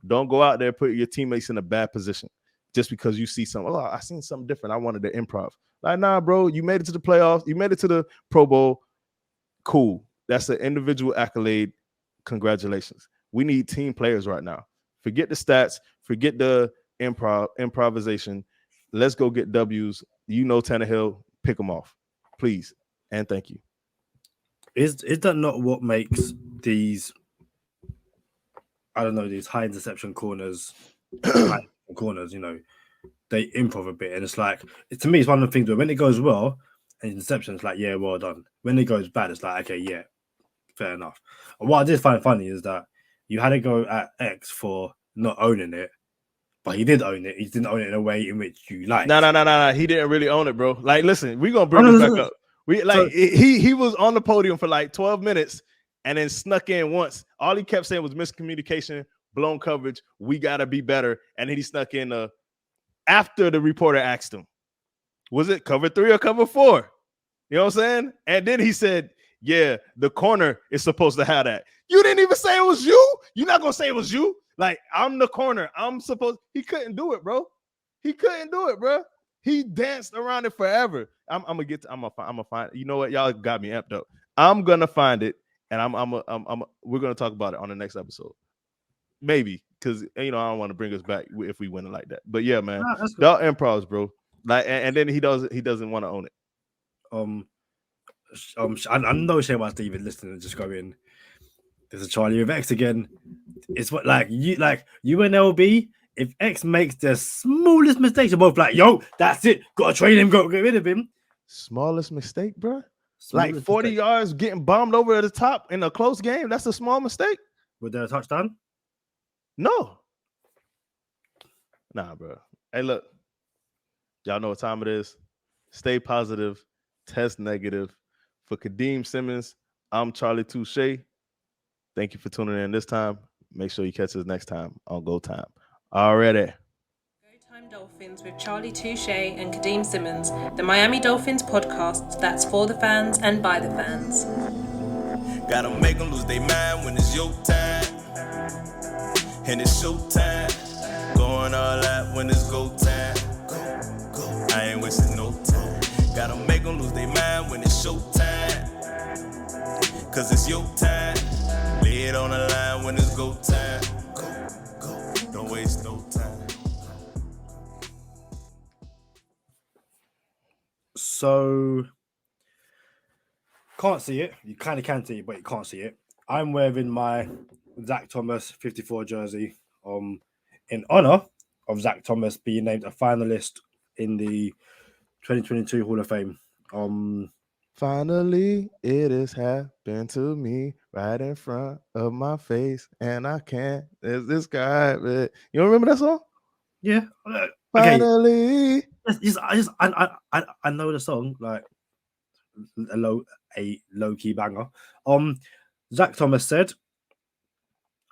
[SPEAKER 4] don't go out there put your teammates in a bad position just because you see something. Oh, I seen something different. I wanted to improv. Like, nah, bro, you made it to the playoffs. You made it to the Pro Bowl. Cool. That's an individual accolade. Congratulations. We need team players right now. Forget the stats. Forget the improvisation. Let's go get W's. You know Tannehill. Pick them off, please, and thank you.
[SPEAKER 3] Is that not what makes these, I don't know, these high interception corners, you know, they improv a bit, and it's like, to me, it's one of the things where when it goes well, and interception, it's like, yeah, well done. When it goes bad, it's like, okay, yeah, fair enough. And what I did find funny is that you had to go at X for not owning it, but he did own it. He didn't own it in a way in which you like.
[SPEAKER 4] No. He didn't really own it, bro. Like, listen, we're gonna bring this back up. He was on the podium for like 12 minutes and then snuck in once. All he kept saying was miscommunication, blown coverage. We gotta be better. And then he snuck in after the reporter asked him. Was it cover 3 or cover 4? You know what I'm saying? And then he said, yeah, the corner is supposed to have that. You didn't even say it was you. You're not going to say it was you. Like, I'm the corner. He couldn't do it, bro. He couldn't do it, bro. He danced around it forever. I'm gonna find. You know what? Y'all got me amped up. I'm gonna find it, and we're gonna talk about it on the next episode. Maybe, because I don't want to bring us back if we win it like that. But yeah, man, y'all improvs, bro. Like, and then he doesn't want to own it.
[SPEAKER 3] I know Shay was even listening and just going, there's a Charlie with X again. It's what you and LB. If X makes the smallest mistake, you're both like, yo, that's it. Gotta trade him, go get rid of him.
[SPEAKER 4] Smallest mistake, bro. Like 40 yards getting bombed over at the top in a close game. That's a small mistake.
[SPEAKER 3] Was there a touchdown?
[SPEAKER 4] No. Nah, bro. Hey, look. Y'all know what time it is. Stay positive. Test negative. For Kadeem Simmons, I'm Charlie Touche. Thank you for tuning in this time. Make sure you catch us next time on Go Time. Already.
[SPEAKER 1] Go Time Dolphins with Charlie Touche and Kadeem Simmons, the Miami Dolphins podcast that's for the fans and by the fans.
[SPEAKER 2] Gotta make them lose their mind when it's your time. And it's show time. Going all out when it's go time. Go. I ain't wasting no time. Gotta make them lose their mind when it's show time. Cause it's your time. Lay it on the line when it's go time. Go. Don't waste no time.
[SPEAKER 3] So, can't see it. You kind of can see it, but you can't see it. I'm wearing my Zach Thomas 54 jersey in honor of Zach Thomas being named a finalist in the 2022 Hall of Fame.
[SPEAKER 4] Finally, it has happened to me right in front of my face, and I can't. There's this guy. You don't remember that song?
[SPEAKER 3] Yeah.
[SPEAKER 4] Finally.
[SPEAKER 3] I know the song, like a low key banger. Zach Thomas said,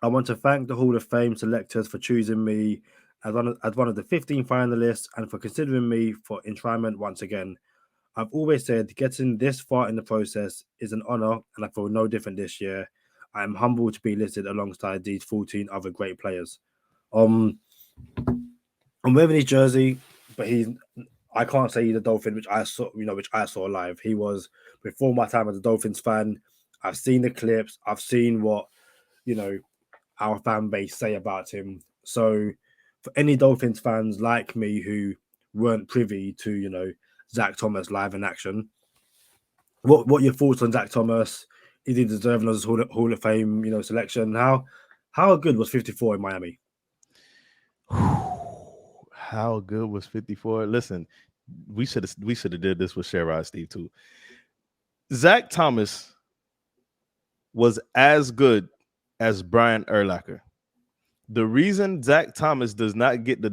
[SPEAKER 3] I want to thank the Hall of Fame selectors for choosing me as one of the 15 finalists and for considering me for enshrinement once again. I've always said getting this far in the process is an honor, and I feel no different this year. I am humbled to be listed alongside these 14 other great players. I'm wearing his jersey, but I can't say he's a Dolphin, which I saw live. He was before my time as a Dolphins fan. I've seen the clips. I've seen what our fan base say about him. So for any Dolphins fans like me who weren't privy to Zach Thomas live in action, what are your thoughts on Zach Thomas? Is he deserving of his Hall of Fame selection? How good was 54 in Miami?
[SPEAKER 4] How good was 54? Listen, we should have did this with Sherrod Steve too. Zach Thomas was as good as Brian Urlacher. The reason Zach Thomas does not get the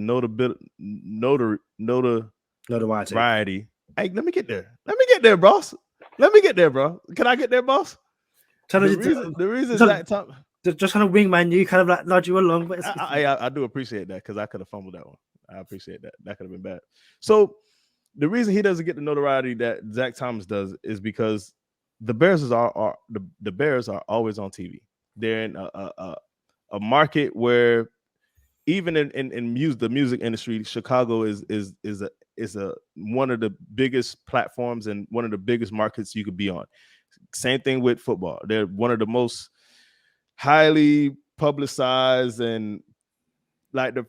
[SPEAKER 4] notoriety. Hey, let me get there, boss. Let me get there, bro. Can I get there, boss? The reason Zach Thomas
[SPEAKER 3] just kind of wingman you, kind of like nudge you along. But
[SPEAKER 4] I do appreciate that because I could have fumbled that one. I appreciate that. That could have been bad. So the reason he doesn't get the notoriety that Zach Thomas does is because the Bears are always on TV. They're in a market where even in the music industry, Chicago is one of the biggest platforms and one of the biggest markets you could be on. Same thing with football. They're one of the most highly publicized and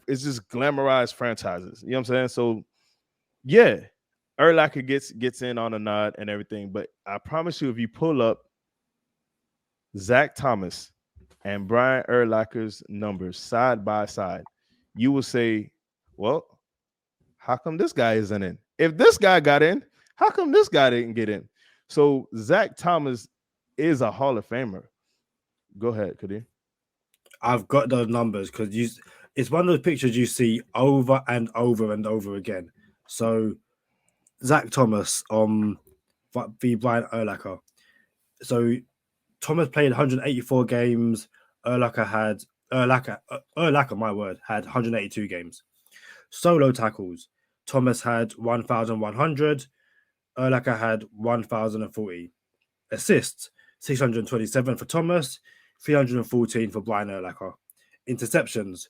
[SPEAKER 4] it's just glamorized franchises. You know what I'm saying? So yeah, Urlacher gets in on a nod and everything, but I promise you, if you pull up Zach Thomas and Brian Urlacher's numbers side by side, you will say, well, how come this guy isn't in? If this guy got in, how come this guy didn't get in? So Zach Thomas is a Hall of Famer. Go ahead, Kadeem.
[SPEAKER 3] I've got those numbers because it's one of those pictures you see over and over and over again. So Zach Thomas v Brian Urlacher. So Thomas played 184 games. Urlacher, my word, had 182 games. Solo tackles, Thomas had 1,100. Urlacher had 1,040. Assists, 627 for Thomas, 314 for Brian Urlacher. Interceptions,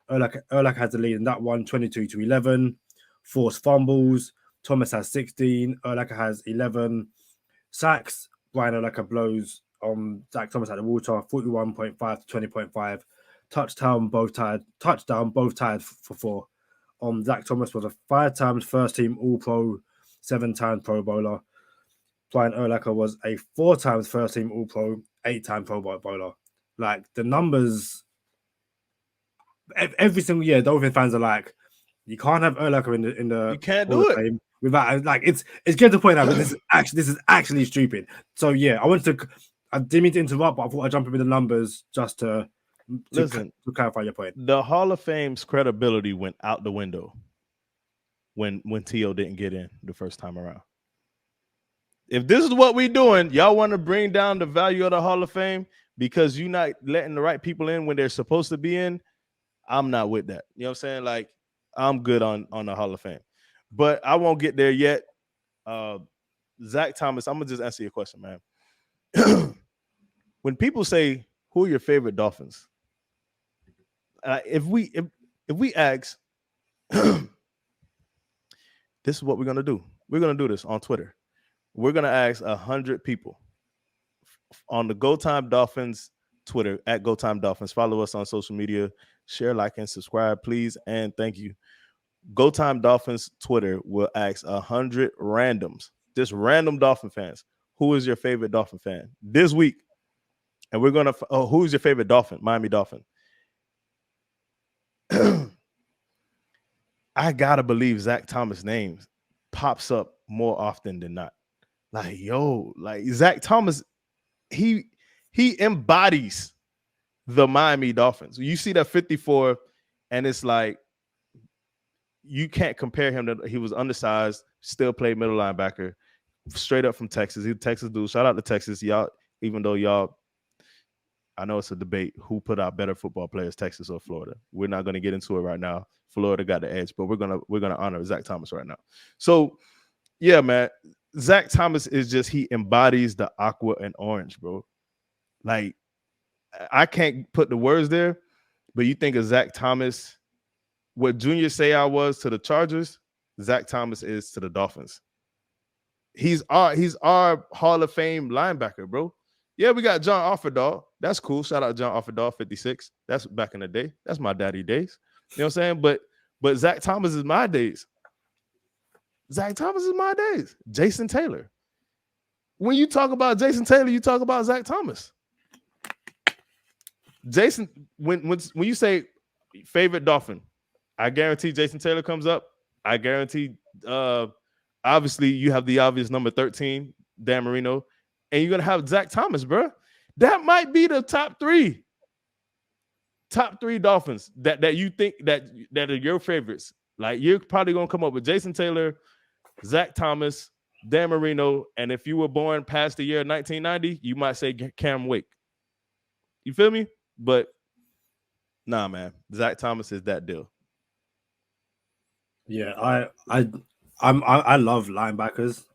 [SPEAKER 3] Urlacher has the lead in that one, 22-11. Forced fumbles, Thomas has 16, Urlacher has 11. Sacks, Brian Urlacher blows Zach Thomas at the water, 41.5 to 20.5. Touchdown, both tied for 4. Zach Thomas was a 5 times first team All-Pro, 7 times Pro Bowler. Brian Urlacher was a 4 times first team All-Pro, 8 time Pro Bowler. Like the numbers, every single year, Dolphin fans are like, you can't have Urlacher in the
[SPEAKER 4] You can't
[SPEAKER 3] Hall
[SPEAKER 4] do
[SPEAKER 3] of
[SPEAKER 4] it
[SPEAKER 3] Fame without, like, it's getting to the point now. This is actually stupid. So yeah, I didn't mean to interrupt, but I thought I'd jump in with the numbers just to clarify your point.
[SPEAKER 4] The Hall of Fame's credibility went out the window when T.O. didn't get in the first time around. If this is what we're doing, y'all want to bring down the value of the Hall of Fame because you're not letting the right people in when they're supposed to be in, I'm not with that. You know what I'm saying? Like, I'm good on the Hall of Fame. But I won't get there yet. Zach Thomas, I'm going to just answer your question, man. When people say, who are your favorite Dolphins? If we ask, this is what we're going to do. We're going to do this on Twitter. We're going to ask 100 people on the Go Time Dolphins Twitter, at Go Time Dolphins. Follow us on social media. Share, like, and subscribe, please. And thank you. Go Time Dolphins Twitter will ask 100 randoms, just random Dolphin fans. Who is your favorite Dolphin fan this week? And we're going to, who's your favorite Dolphin? Miami Dolphin. I got to believe Zach Thomas' name pops up more often than not. Like, Zach Thomas, he embodies the Miami Dolphins. You see that 54, and it's like, you can't compare him to, he was undersized, still played middle linebacker, straight up from Texas. He's a Texas dude. Shout out to Texas, y'all, even though y'all, I know it's a debate who put out better football players, Texas or Florida. We're not going to get into it right now. Florida got the edge, but we're gonna honor Zach Thomas right now. So, yeah, man, Zach Thomas is just, he embodies the aqua and orange, bro. Like, I can't put the words there, but you think of Zach Thomas, what Junior Seau was to the Chargers, Zach Thomas is to the Dolphins. He's our Hall of Fame linebacker, bro. Yeah, we got John Offerdahl. That's cool. Shout out John Offerdahl, 56. That's back in the day. That's my daddy days. You know what I'm saying? But Zach Thomas is my days. Zach Thomas is my days. Jason Taylor. When you talk about Jason Taylor, you talk about Zach Thomas. Jason, when you say favorite Dolphin, I guarantee Jason Taylor comes up. I guarantee, obviously, you have the obvious number 13, Dan Marino, and you're going to have Zach Thomas, bro. That might be the top three Dolphins that you think that are your favorites. Like, you're probably going to come up with Jason Taylor, Zach Thomas, Dan Marino, and if you were born past the year 1990, you might say Cam Wake. You feel me? But nah, man, Zach Thomas is that deal.
[SPEAKER 3] Yeah, I love linebackers.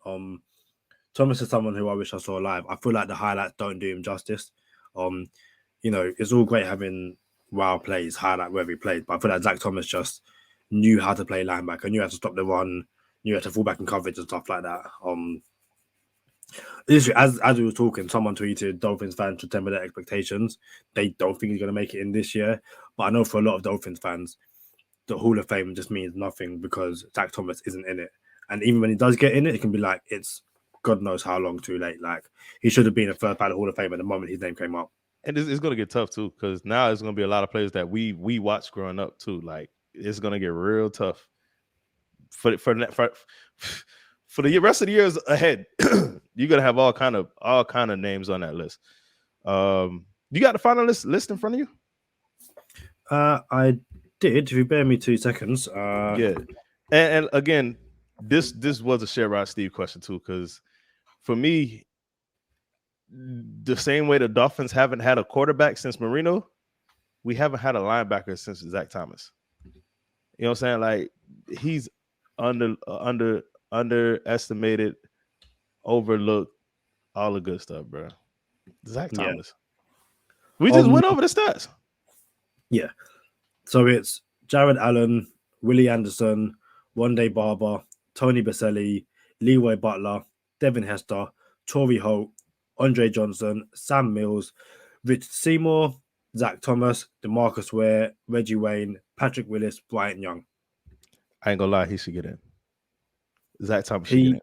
[SPEAKER 3] Thomas is someone who I wish I saw live. I feel like the highlights don't do him justice. It's all great having wild plays, highlight wherever he played, but I feel like Zach Thomas just knew how to play linebacker, knew how to stop the run, knew how to fall back in coverage and stuff like that. As we were talking, someone tweeted Dolphins fans should temper their expectations. They don't think he's going to make it in this year, but I know for a lot of Dolphins fans, the Hall of Fame just means nothing because Zach Thomas isn't in it. And even when he does get in it, it can be like, it's God knows how long too late. Like, he should have been a third ballot Hall of Fame at the moment his name came up.
[SPEAKER 4] And it's going to get tough too, because now it's going to be a lot of players that we watched growing up too. Like, it's going to get real tough for the rest of the years ahead. You're going to have all kind of names on that list. You got the final list in front of you?
[SPEAKER 3] I did. If you bear me 2 seconds.
[SPEAKER 4] Yeah. And again, this was a Sherrod Steve question too, because for me, the same way the Dolphins haven't had a quarterback since Marino, we haven't had a linebacker since Zach Thomas. You know what I'm saying? Like, he's underestimated, overlooked, all the good stuff, bro. Zach
[SPEAKER 3] Yeah.
[SPEAKER 4] Thomas. We just went over the stats.
[SPEAKER 3] Yeah. So it's Jared Allen, Willie Anderson, Wande Barber, Tony Baselli, Leroy Butler, Devin Hester, Torrey Holt, Andre Johnson, Sam Mills, Richard Seymour, Zach Thomas, DeMarcus Ware, Reggie Wayne, Patrick Willis, Bryant Young.
[SPEAKER 4] I ain't gonna lie, he should get in. Zach Thomas should get in.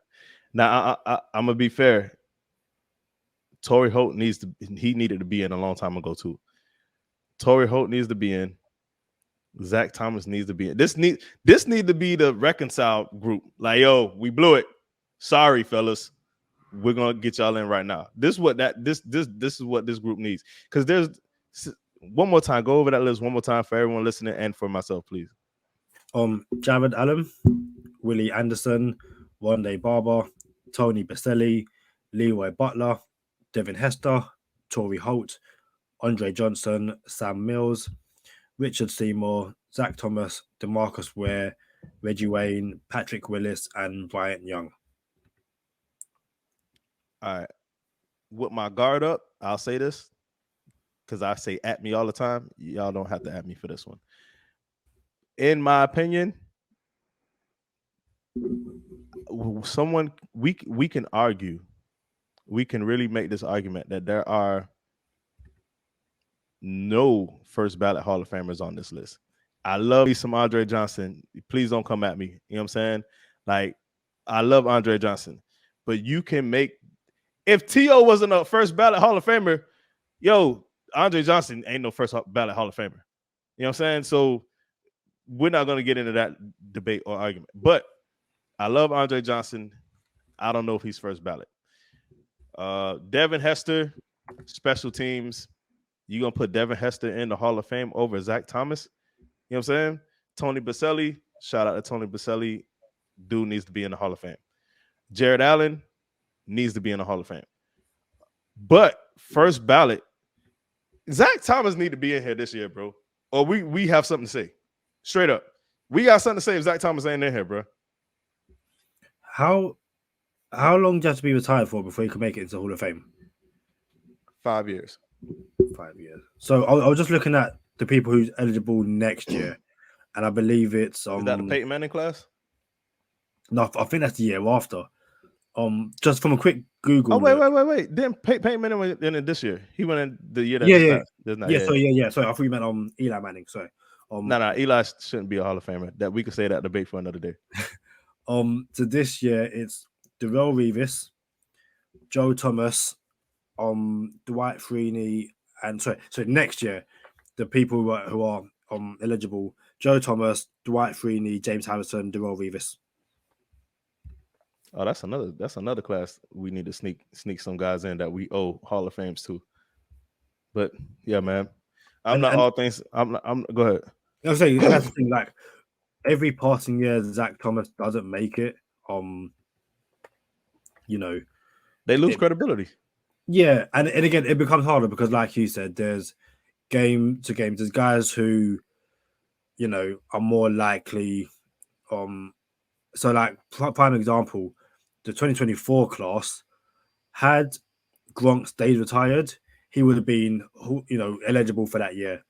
[SPEAKER 4] Now I'm gonna be fair. Torrey Holt needed to be in a long time ago too. Torrey Holt needs to be in. Zach Thomas needs to be in. This need to be the reconciled group. Like, yo, we blew it. Sorry, fellas. We're gonna get y'all in right now. This is what this group needs. Because there's one more time. Go over that list one more time for everyone listening and for myself, please.
[SPEAKER 3] Jared Allen, Willie Anderson, Wande Barber, Tony Baselli, Leroy Butler, Devin Hester, Torrey Holt, Andre Johnson, Sam Mills, Richard Seymour, Zach Thomas, DeMarcus Ware, Reggie Wayne, Patrick Willis, and Bryant Young.
[SPEAKER 4] All right. With my guard up, I'll say this because I say at me all the time. Y'all don't have to at me for this one. In my opinion, we can argue, we can really make this argument that there are no first ballot Hall of Famers on this list. I love me some Andre Johnson. Please don't come at me. You know what I'm saying? Like, I love Andre Johnson, but you can make, if T.O. wasn't a first ballot Hall of Famer, yo, Andre Johnson ain't no first ballot Hall of Famer. You know what I'm saying? So we're not going to get into that debate or argument, but I love Andre Johnson. I don't know if he's first ballot. Devin Hester, special teams. You going to put Devin Hester in the Hall of Fame over Zach Thomas? You know what I'm saying? Tony Baselli, shout out to Tony Baselli. Dude needs to be in the Hall of Fame. Jared Allen needs to be in the Hall of Fame. But first ballot, Zach Thomas need to be in here this year, bro. Or we have something to say. Straight up. We got something to say if Zach Thomas ain't in here, bro.
[SPEAKER 3] How long do you have to be retired for before you can make it into the Hall of Fame?
[SPEAKER 4] 5 years.
[SPEAKER 3] 5 years. So I was just looking at the people who's eligible next year, and I believe it's
[SPEAKER 4] is that the Peyton Manning class?
[SPEAKER 3] No, I think that's the year after. Just from a quick Google.
[SPEAKER 4] Oh wait. Didn't Peyton Manning went in this year? He went in the year that
[SPEAKER 3] Sorry, I thought you meant Eli Manning. Sorry.
[SPEAKER 4] No, Eli shouldn't be a Hall of Famer. That we could say that debate for another day.
[SPEAKER 3] So this year it's Darrelle Revis, Joe Thomas, Dwight Freeney, and so next year the people who are eligible: Joe Thomas, Dwight Freeney, James Harrison, Darrelle Revis.
[SPEAKER 4] Oh, that's another class we need to sneak some guys in that we owe Hall of Fames to. But yeah, man, I'm not all things. I'm go ahead.
[SPEAKER 3] I'm saying that's the thing. Like every passing year, Zach Thomas doesn't make it.
[SPEAKER 4] They lose credibility.
[SPEAKER 3] Yeah, and again, it becomes harder because, like you said, there's game to game. There's guys who, are more likely. So, like prime example, the 2024 class had Gronk stayed retired, he would have been, eligible for that year.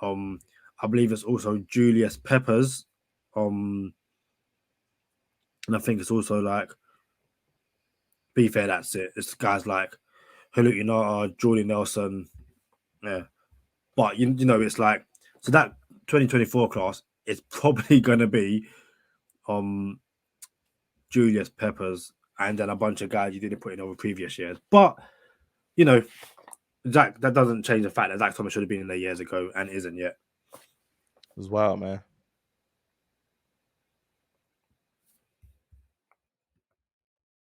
[SPEAKER 3] I believe it's also Julius Peppers, and I think it's also like. Be fair, that's it. It's guys like Huluk Unata, Jordan Nelson, yeah. But it's like so that 2024 class is probably going to be Julius Peppers and then a bunch of guys you didn't put in over previous years. But Zach, that doesn't change the fact that Zach Thomas should have been in there years ago and isn't yet.
[SPEAKER 4] It was wild, man.